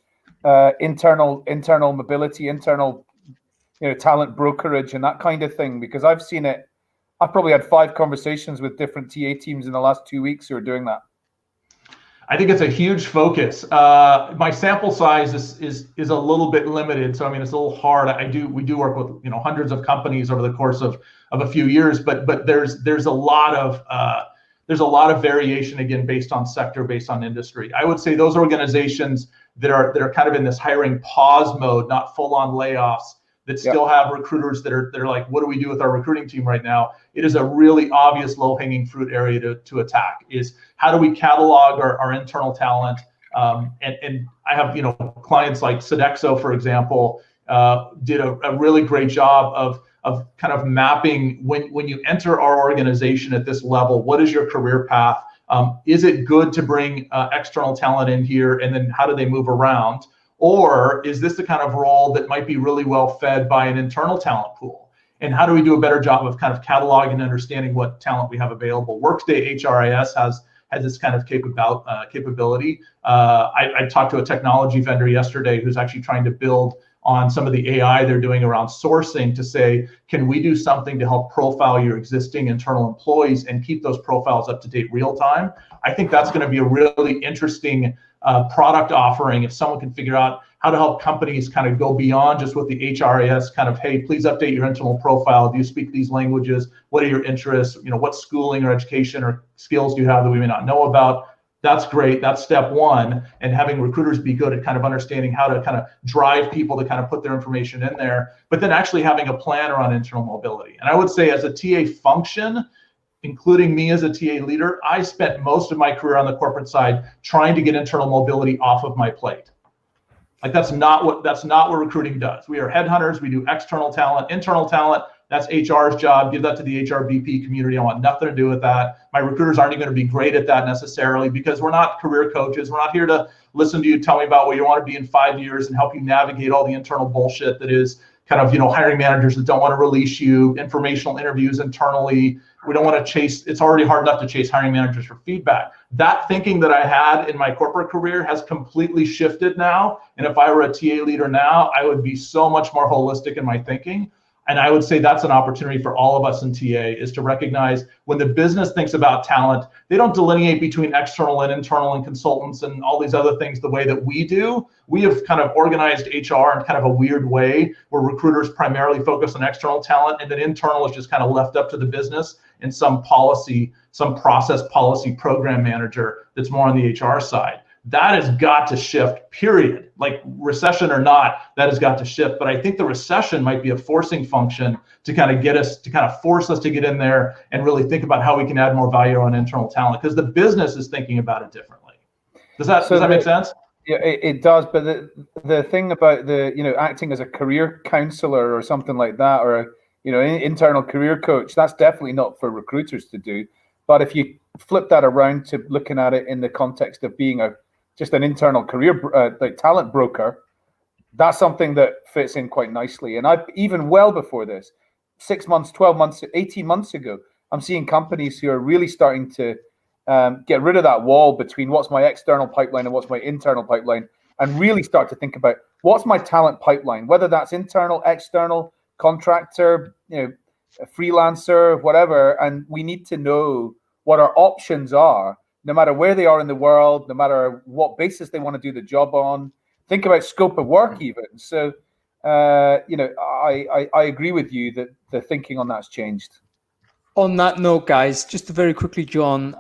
internal mobility, internal talent brokerage and that kind of thing? Because I've seen it. I've probably had 5 conversations with different TA teams in the last 2 weeks who are doing that. I think it's a huge focus. My sample size is a little bit limited, so I mean it's a little hard. We do work with hundreds of companies over the course of a few years, but there's a lot of variation, again, based on sector, based on industry. I would say those organizations that are kind of in this hiring pause mode, not full on layoffs, that still have recruiters that are like, what do we do with our recruiting team right now? It is a really obvious low-hanging fruit area to attack, is how do we catalog our internal talent? And I have, clients like Sodexo, for example, did a really great job of kind of mapping when you enter our organization at this level, what is your career path? Is it good to bring external talent in here, and then how do they move around? Or is this the kind of role that might be really well fed by an internal talent pool? And how do we do a better job of kind of cataloging and understanding what talent we have available? Workday HRIS has this kind of capability. I talked to a technology vendor yesterday who's actually trying to build on some of the AI they're doing around sourcing to say, can we do something to help profile your existing internal employees and keep those profiles up to date real time? I think that's going to be a really interesting product offering if someone can figure out how to help companies kind of go beyond just what the HRIS kind of, hey, please update your internal profile. Do you speak these languages? What are your interests? What schooling or education or skills do you have that we may not know about? That's great. That's step one. And having recruiters be good at kind of understanding how to kind of drive people to kind of put their information in there, but then actually having a plan around internal mobility. And I would say as a TA function, including me as a TA leader, I spent most of my career on the corporate side trying to get internal mobility off of my plate. Like that's not what recruiting does. We are headhunters. We do external talent, internal talent. That's HR's job. Give that to the HR VP community. I want nothing to do with that. My recruiters aren't even going to be great at that necessarily, because we're not career coaches. We're not here to listen to you tell me about what you want to be in 5 years and help you navigate all the internal bullshit that is kind of, hiring managers that don't want to release you, informational interviews internally. We don't want to chase, it's already hard enough to chase hiring managers for feedback. That thinking that I had in my corporate career has completely shifted now. And if I were a TA leader now, I would be so much more holistic in my thinking. And I would say that's an opportunity for all of us in TA, is to recognize when the business thinks about talent, they don't delineate between external and internal and consultants and all these other things the way that we do. We have kind of organized HR in kind of a weird way, where recruiters primarily focus on external talent, and then internal is just kind of left up to the business and some process policy program manager that's more on the HR side. That has got to shift, period. Like recession or not, that has got to shift. But I think the recession might be a forcing function to kind of force us to get in there and really think about how we can add more value on internal talent, because the business is thinking about it differently. Does that make sense? Yeah, it does. But the thing about acting as a career counselor or something like that, or internal career coach, that's definitely not for recruiters to do. But if you flip that around to looking at it in the context of being just an internal career like talent broker, that's something that fits in quite nicely. And I've even well before this, 6 months, 12 months, 18 months ago, I'm seeing companies who are really starting to get rid of that wall between what's my external pipeline and what's my internal pipeline, and really start to think about what's my talent pipeline, whether that's internal, external, contractor, a freelancer, whatever. And we need to know what our options are, no matter where they are in the world, no matter what basis they want to do the job on. Think about scope of work even. So, I agree with you that the thinking on that's changed. On that note, guys, just very quickly, John,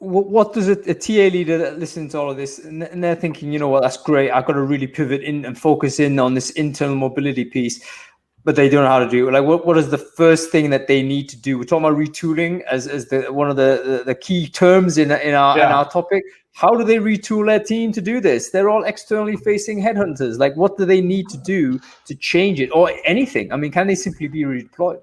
what does a TA leader that listens to all of this and they're thinking, that's great, I've got to really pivot in and focus in on this internal mobility piece, but they don't know how to do it. Like, what is the first thing that they need to do? We're talking about retooling as one of the key terms in our topic. How do they retool their team to do this? They're all externally facing headhunters. Like, what do they need to do to change it, or anything? I mean, can they simply be redeployed?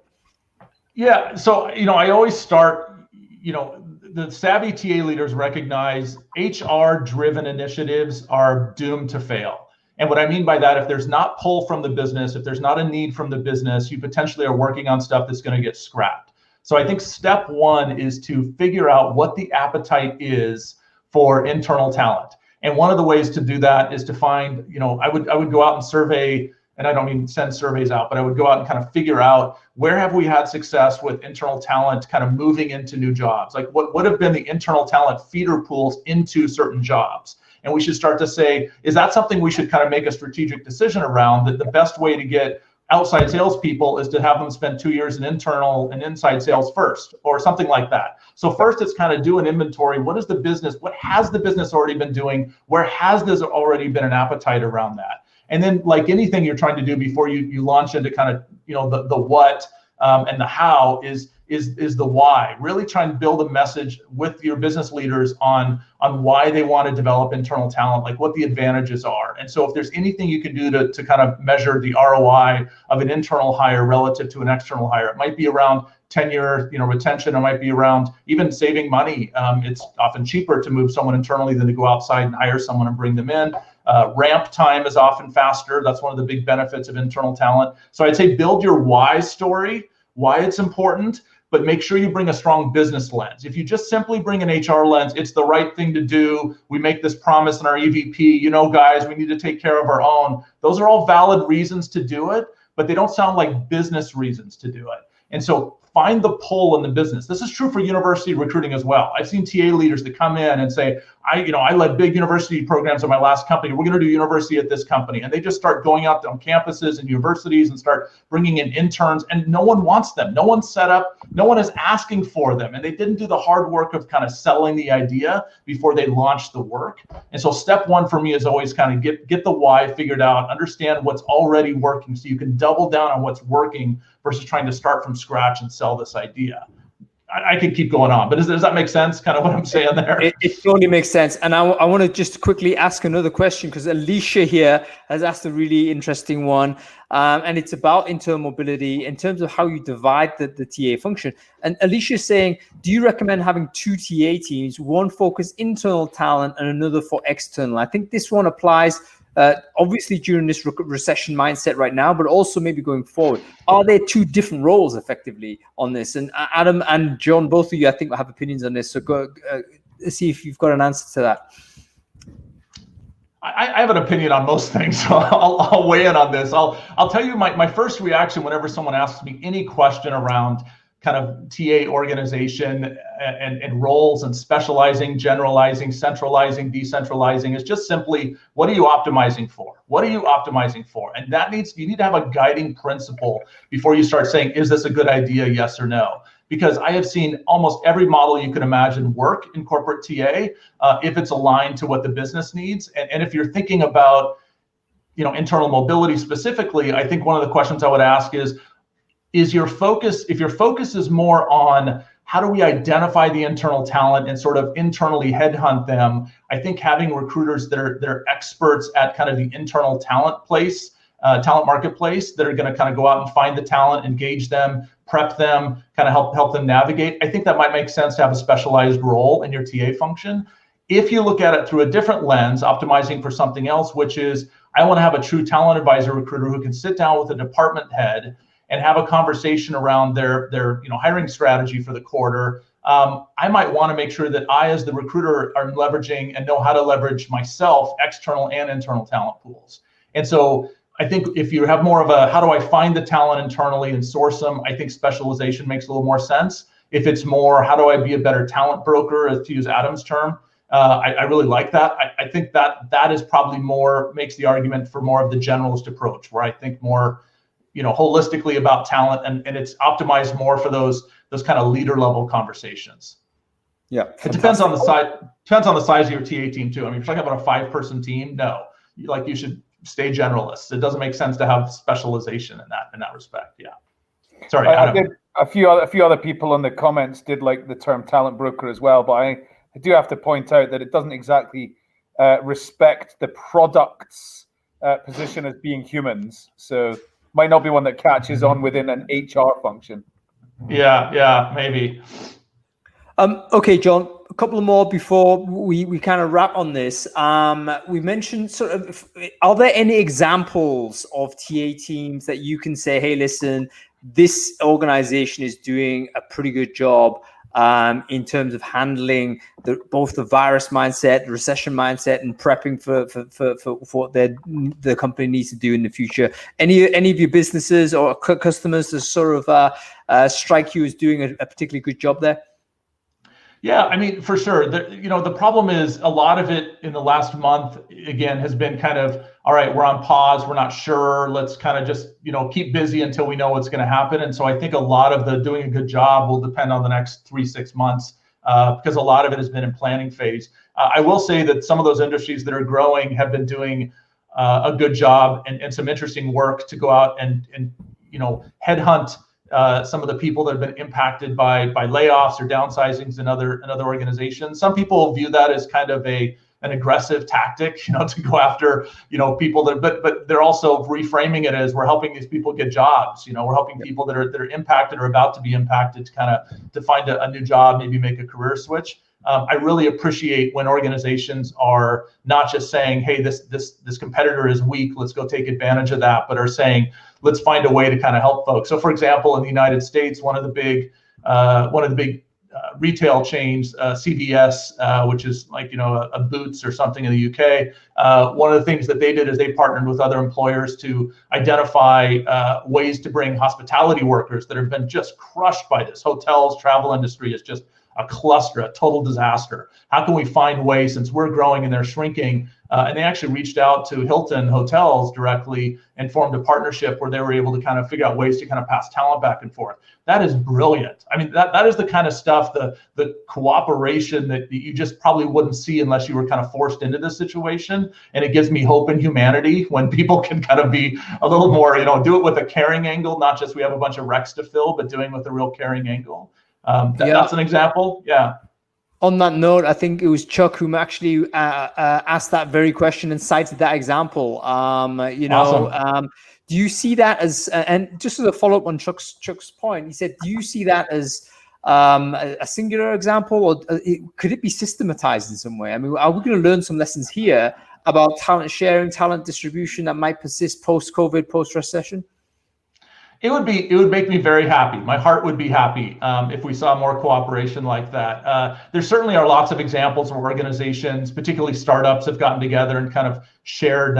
Yeah. So, I always start, the savvy TA leaders recognize HR-driven initiatives are doomed to fail. And what I mean by that, if there's not pull from the business, if there's not a need from the business, you potentially are working on stuff that's going to get scrapped. So I think step one is to figure out what the appetite is for internal talent. And one of the ways to do that is to find, I would go out and survey, and I don't mean send surveys out, but I would go out and kind of figure out where have we had success with internal talent kind of moving into new jobs? Like what have been the internal talent feeder pools into certain jobs? And we should start to say, is that something we should kind of make a strategic decision around, that the best way to get outside salespeople is to have them spend 2 years in internal and inside sales first, or something like that. So first, it's kind of do an inventory. What has the business already been doing? Where has there already been an appetite around that? And then, like anything you're trying to do before you launch into kind of the what and the how is the why. Really try and build a message with your business leaders on why they want to develop internal talent, like what the advantages are. And so if there's anything you can do to kind of measure the ROI of an internal hire relative to an external hire, it might be around tenure, retention. It might be around even saving money. It's often cheaper to move someone internally than to go outside and hire someone and bring them in. Ramp time is often faster. That's one of the big benefits of internal talent. So I'd say build your why story, why it's important, but make sure you bring a strong business lens. If you just simply bring an HR lens, it's the right thing to do. We make this promise in our EVP, guys, we need to take care of our own. Those are all valid reasons to do it, but they don't sound like business reasons to do it. And so find the pull in the business. This is true for university recruiting as well. I've seen TA leaders that come in and say, I led big university programs at my last company. We're going to do university at this company. And they just start going out on campuses and universities and start bringing in interns, and no one wants them. No one's set up. No one is asking for them. And they didn't do the hard work of kind of selling the idea before they launched the work. And so step one for me is always kind of get the why figured out, understand what's already working so you can double down on what's working versus trying to start from scratch and sell this idea. I could keep going on, but does that make sense, kind of what I'm saying there? It totally makes sense. And I want to just quickly ask another question, because Alicia here has asked a really interesting one. And it's about internal mobility in terms of how you divide the TA function. And Alicia's saying, do you recommend having 2 TA teams, one focus internal talent and another for external? I think this one applies obviously during this recession mindset right now, but also maybe going forward. Are there 2 different roles effectively on this? And Adam and John, both of you, I think, have opinions on this. So go see if you've got an answer to that. I have an opinion on most things, so I'll weigh in on this. I'll tell you my first reaction whenever someone asks me any question around kind of TA organization and roles and specializing, generalizing, centralizing, decentralizing is just simply, what are you optimizing for? What are you optimizing for? And you need to have a guiding principle before you start saying, is this a good idea, yes or no? Because I have seen almost every model you can imagine work in corporate TA if it's aligned to what the business needs. And if you're thinking about, internal mobility specifically, I think one of the questions I would ask is your focus, if your focus is more on how do we identify the internal talent and sort of internally headhunt them, I think having recruiters that are experts at kind of the internal talent marketplace that are going to kind of go out and find the talent, engage them, prep them, kind of help them navigate. I think that might make sense to have a specialized role in your TA function. If you look at it through a different lens, optimizing for something else, which is I want to have a true talent advisor recruiter who can sit down with a department head and have a conversation around their hiring strategy for the quarter. I might want to make sure that I, as the recruiter, are leveraging and know how to leverage myself, external and internal talent pools. And so I think if you have more of a, how do I find the talent internally and source them, I think specialization makes a little more sense. If it's more, how do I be a better talent broker, to use Adam's term, I really like that. I think that is probably makes the argument for more of the generalist approach, where I think more, holistically about talent, and it's optimized more for those kind of leader level conversations. Yeah, it depends on the size. Depends on the size of your TA team too. I mean, if you're talking about a 5-person team, no, you should stay generalists. It doesn't make sense to have specialization in that respect. Yeah. Sorry, Adam. A few other people in the comments did like the term talent broker as well, but I do have to point out that it doesn't exactly respect the product's position as being humans. So might not be one that catches on within an HR function. Yeah, maybe. Okay, John, a couple more before we kind of wrap on this. We mentioned sort of, are there any examples of TA teams that you can say, hey, listen, this organization is doing a pretty good job in terms of handling both the virus mindset, the recession mindset, and prepping for what the company needs to do in the future? Any of your businesses or customers that sort of strike you as doing a particularly good job there? Yeah, I mean, for sure. The problem is a lot of it in the last month, again, has been kind of, all right, we're on pause. We're not sure. Let's kind of just, keep busy until we know what's going to happen. And so I think a lot of the doing a good job will depend on the next 3-6 months because a lot of it has been in planning phase. I will say that some of those industries that are growing have been doing a good job and some interesting work to go out and headhunt some of the people that have been impacted by layoffs or downsizings in other organizations. Some people view that as kind of an aggressive tactic, to go after, people but they're also reframing it as we're helping these people get jobs. We're helping people that are impacted or about to be impacted to find a new job, maybe make a career switch. I really appreciate when organizations are not just saying, hey, this competitor is weak, let's go take advantage of that, but are saying, let's find a way to kind of help folks. So for example, in the United States, one of the big retail chains, CVS, which is like, a Boots or something in the UK. One of the things that they did is they partnered with other employers to identify ways to bring hospitality workers that have been just crushed by this. Hotels, travel industry is just a cluster, a total disaster. How can we find ways, since we're growing and they're shrinking, and they actually reached out to Hilton Hotels directly and formed a partnership where they were able to kind of figure out ways to kind of pass talent back and forth. That is brilliant. I mean, that is the kind of stuff, the cooperation that you just probably wouldn't see unless you were kind of forced into this situation. And it gives me hope in humanity when people can kind of be a little more, do it with a caring angle, not just we have a bunch of recs to fill, but doing with a real caring angle. That's an example. Yeah. On that note, I think it was Chuck who actually asked that very question and cited that example. Awesome. Do you see that as, and just as a follow-up on Chuck's point, he said, do you see that as a singular example, or could it be systematized in some way? I mean, are we going to learn some lessons here about talent sharing, talent distribution that might persist post-COVID, post-recession? It would make me very happy. My heart would be happy if we saw more cooperation like that. There certainly are lots of examples where organizations, particularly startups, have gotten together and kind of shared,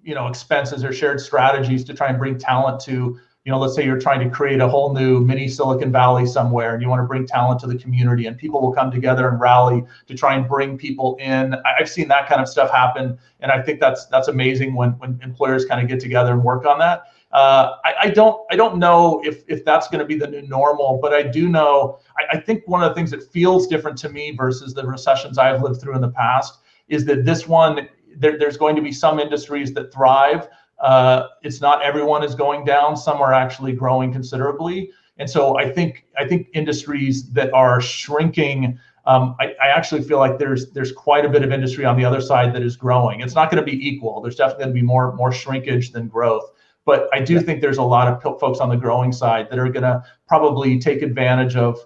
expenses or shared strategies to try and bring talent to, let's say you're trying to create a whole new mini Silicon Valley somewhere and you want to bring talent to the community, and people will come together and rally to try and bring people in. I've seen that kind of stuff happen, and I think that's amazing when employers kind of get together and work on that. I don't know if that's going to be the new normal, but I do know, I think one of the things that feels different to me versus the recessions I've lived through in the past is that this one, there's going to be some industries that thrive. It's not everyone is going down. Some are actually growing considerably. And so I think industries that are shrinking, I actually feel like there's quite a bit of industry on the other side that is growing. It's not going to be equal. There's definitely going to be more shrinkage than growth. But I do think there's a lot of folks on the growing side that are going to probably take advantage of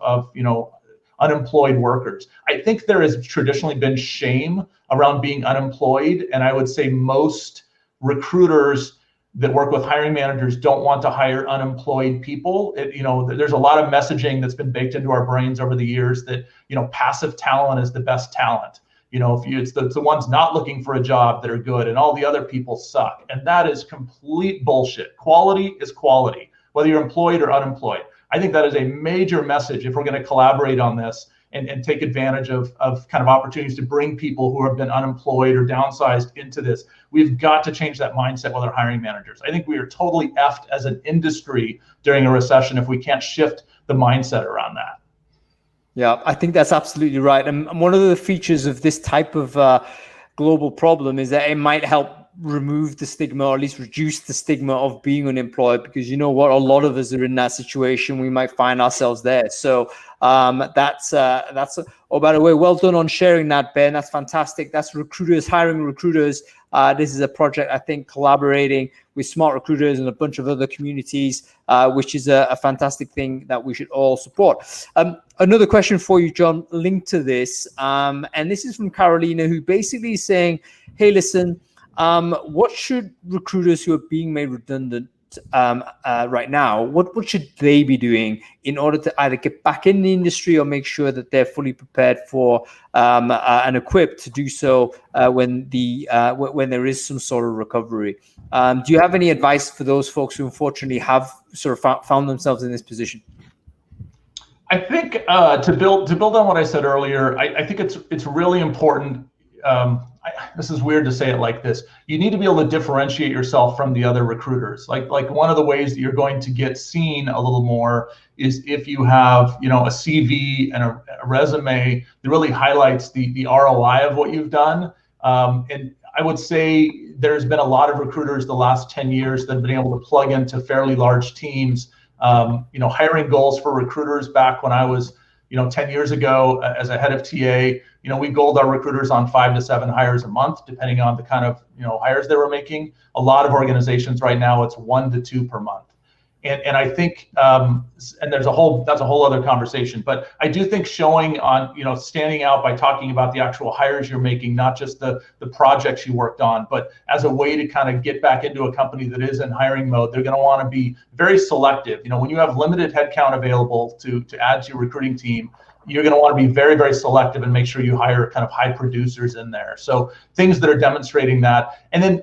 unemployed workers. I think there has traditionally been shame around being unemployed, and I would say most recruiters that work with hiring managers don't want to hire unemployed people. There's a lot of messaging that's been baked into our brains over the years that passive talent is the best talent. It's the ones not looking for a job that are good, and all the other people suck. And that is complete bullshit. Quality is quality, whether you're employed or unemployed. I think that is a major message if we're going to collaborate on this and take advantage of kind of opportunities to bring people who have been unemployed or downsized into this. We've got to change that mindset with our hiring managers. I think we are totally effed as an industry during a recession if we can't shift the mindset around that. Yeah, I think that's absolutely right. And one of the features of this type of global problem is that it might help remove the stigma, or at least reduce the stigma of being unemployed, because a lot of us are in that situation. We might find ourselves there. So that's oh, by the way, well done on sharing that, Ben. That's fantastic. That's recruiters hiring recruiters. This is a project, I think, collaborating with Smart Recruiters and a bunch of other communities, which is a fantastic thing that we should all support. Another question for you, John, linked to this, and this is from Carolina, who basically is saying, hey, listen, what should recruiters who are being made redundant right now, what should they be doing in order to either get back in the industry or make sure that they're fully prepared for and equipped to do so when there is some sort of recovery? Do you have any advice for those folks who unfortunately have sort of found themselves in this position? I think to build on what I said earlier, I think it's really important. This is weird to say it like this. You need to be able to differentiate yourself from the other recruiters. Like one of the ways that you're going to get seen a little more is if you have, a CV and a resume that really highlights the ROI of what you've done. And I would say there's been a lot of recruiters the last 10 years that have been able to plug into fairly large teams. Hiring goals for recruiters back when I was 10 years ago as a head of TA, we goaled our recruiters on 5 to 7 hires a month, depending on the kind of, hires they were making. A lot of organizations right now, it's 1 to 2 per month. And I think, and that's a whole other conversation, but I do think showing on, standing out by talking about the actual hires you're making, not just the projects you worked on, but as a way to kind of get back into a company that is in hiring mode. They're going to want to be very selective. When you have limited headcount available to add to your recruiting team, you're going to want to be very, very selective and make sure you hire kind of high producers in there. So things that are demonstrating that. And then,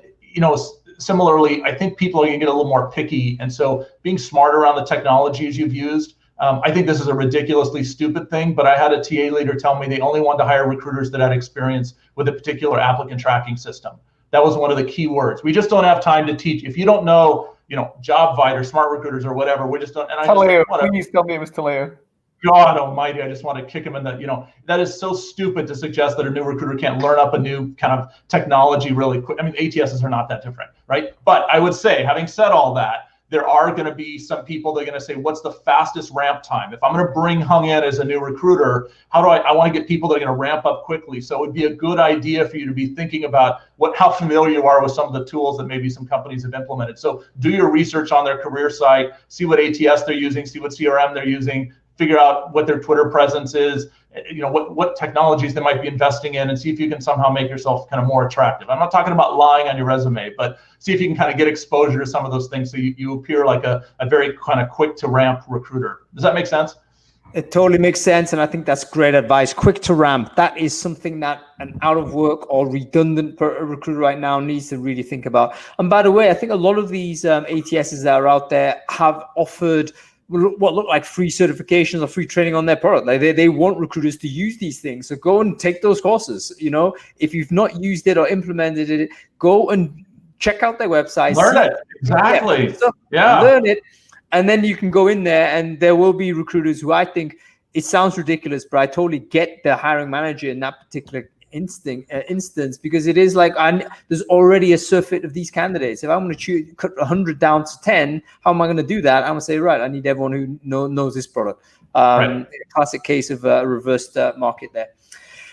similarly, I think people are going to get a little more picky. And so being smart around the technologies you've used, I think this is a ridiculously stupid thing, but I had a TA leader tell me they only wanted to hire recruiters that had experience with a particular applicant tracking system. That was one of the key words. We just don't have time to teach. If you don't know, JobVite or Smart Recruiters or whatever, we just don't. And Taleo, please tell me it was Taleo. God almighty, I just want to kick him in the, that is so stupid to suggest that a new recruiter can't learn up a new kind of technology really quick. I mean, ATSs are not that different, right? But I would say, having said all that, there are going to be some people that are going to say, what's the fastest ramp time? If I'm going to bring Hung in as a new recruiter, how do I want to get people that are going to ramp up quickly? So it would be a good idea for you to be thinking about how familiar you are with some of the tools that maybe some companies have implemented. So do your research on their career site, see what ATS they're using, see what CRM they're using, figure out what their Twitter presence is, what technologies they might be investing in, and see if you can somehow make yourself kind of more attractive. I'm not talking about lying on your resume, but see if you can kind of get exposure to some of those things so you appear like a very kind of quick to ramp recruiter. Does that make sense? It totally makes sense, and I think that's great advice. Quick to ramp. That is something that an out of work or redundant recruiter right now needs to really think about. And by the way, I think a lot of these ATSs that are out there have offered what look like free certifications or free training on their product. Like they want recruiters to use these things. So go and take those courses. If you've not used it or implemented it, go and check out their website. Learn it. Exactly. Yeah. Learn it. And then you can go in there, and there will be recruiters who, I think it sounds ridiculous, but I totally get the hiring manager in that particular instance, because it is like there's already a surfeit of these candidates. If I'm going to cut 100 down to 10, how am I going to do that? I'm going to say, right, I need everyone who knows this product. Right. Classic case of a reversed market there.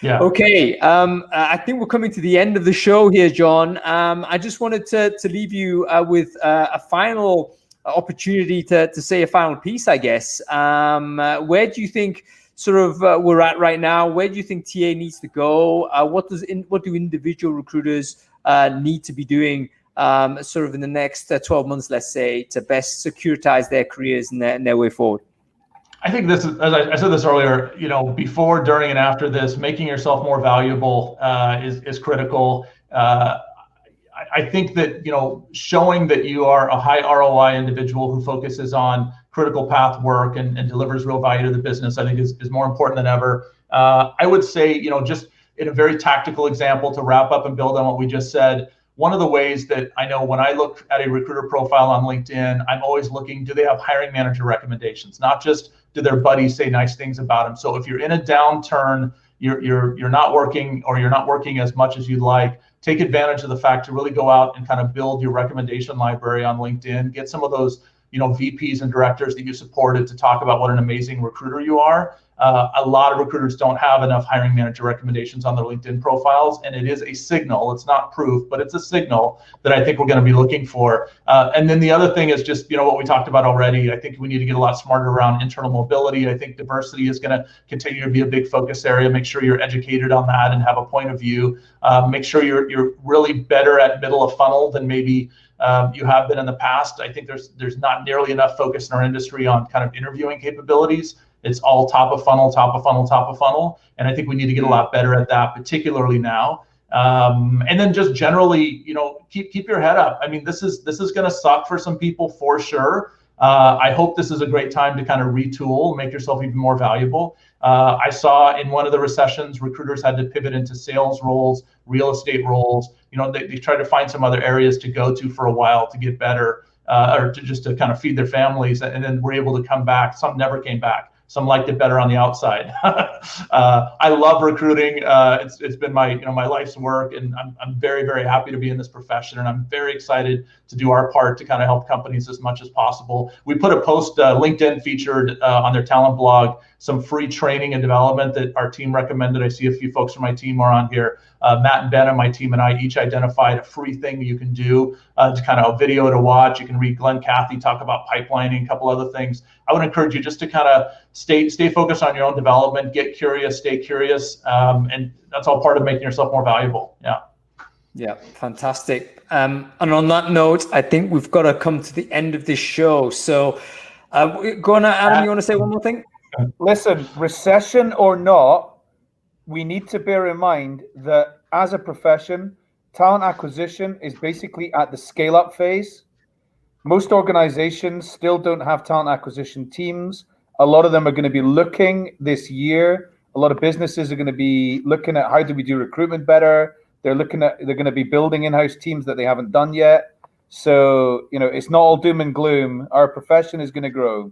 Yeah. Okay. I think we're coming to the end of the show here, John. I just wanted to leave you with a final opportunity to say a final piece, I guess. Where do you think we're at right now? Where do you think TA needs to go? What do individual recruiters need to be doing in the next 12 months, let's say, to best securitize their careers and their way forward? I think this is, as I said this earlier, before, during, and after this, making yourself more valuable is critical. I think that, showing that you are a high ROI individual who focuses on critical path work and delivers real value to the business, I think is more important than ever. I would say, just in a very tactical example to wrap up and build on what we just said, one of the ways that I know when I look at a recruiter profile on LinkedIn, I'm always looking, do they have hiring manager recommendations? Not just do their buddies say nice things about them. So if you're in a downturn, you're not working, or you're not working as much as you'd like, take advantage of the fact to really go out and kind of build your recommendation library on LinkedIn. Get some of those, VPs and directors that you supported to talk about what an amazing recruiter you are. A lot of recruiters don't have enough hiring manager recommendations on their LinkedIn profiles, and it is a signal. It's not proof, but it's a signal that I think we're going to be looking for. And then the other thing is just, what we talked about already. I think we need to get a lot smarter around internal mobility. I think diversity is going to continue to be a big focus area. Make sure you're educated on that and have a point of view. Make sure you're really better at middle of funnel than maybe you have been in the past. I think there's not nearly enough focus in our industry on kind of interviewing capabilities. It's all top of funnel, top of funnel, top of funnel. And I think we need to get a lot better at that, particularly now. And then just generally, keep your head up. I mean, this is going to suck for some people for sure. I hope this is a great time to kind of retool, make yourself even more valuable. I saw in one of the recessions, recruiters had to pivot into sales roles, real estate roles. They tried to find some other areas to go to for a while to get better, or to kind of feed their families, and then were able to come back. Some never came back. Some liked it better on the outside. I love recruiting. It's been my life's work, and I'm very, very happy to be in this profession, and I'm very excited to do our part to kind of help companies as much as possible. We put a post, LinkedIn featured on their talent blog, some free training and development that our team recommended. I see a few folks from my team are on here. Matt and Ben and my team and I each identified a free thing you can do to kind of a video to watch. You can read Glenn Cathy talk about pipelining, a couple other things. I would encourage you just to kind of stay focused on your own development, get curious, stay curious, and that's all part of making yourself more valuable. Yeah, fantastic. And on that note, I think we've got to come to the end of this show. So go on, Adam, you want to say one more thing? Listen, recession or not, we need to bear in mind that as a profession, talent acquisition is basically at the scale-up phase. Most organizations still don't have talent acquisition teams. A lot of them are going to be looking this year. A lot of businesses are going to be looking at how do we do recruitment better. They're going to be building in-house teams that they haven't done yet. So, it's not all doom and gloom. Our profession is going to grow.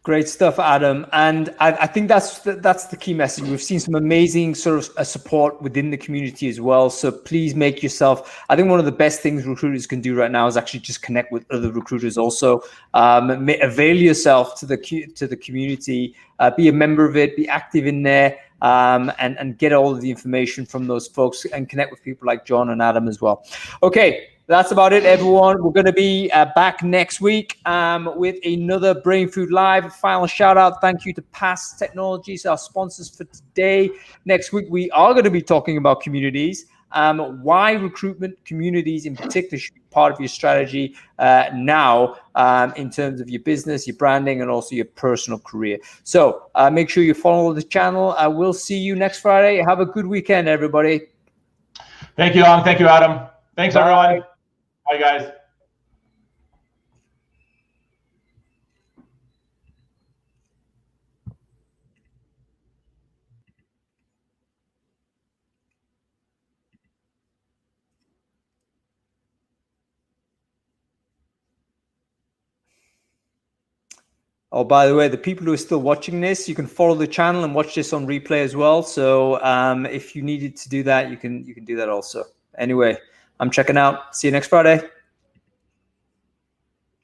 Great stuff, Adam. And I think that's the key message. We've seen some amazing sort of support within the community as well. So please make yourself, I think one of the best things recruiters can do right now is actually just connect with other recruiters also. Avail yourself to the community, be a member of it, be active in there, and get all of the information from those folks and connect with people like John and Adam as well. Okay. That's about it, everyone. We're going to be back next week with another Brainfood Live. Final shout out. Thank you to Past Technologies, our sponsors for today. Next week, we are going to be talking about communities. Why recruitment communities in particular should be part of your strategy now in terms of your business, your branding, and also your personal career. So make sure you follow the channel. We'll see you next Friday. Have a good weekend, everybody. Thank you, Ang. Thank you, Adam. Thanks, everyone. Bye, guys. Oh, by the way, the people who are still watching this, you can follow the channel and watch this on replay as well. So if you needed to do that, you can do that also. Anyway, I'm checking out. See you next Friday.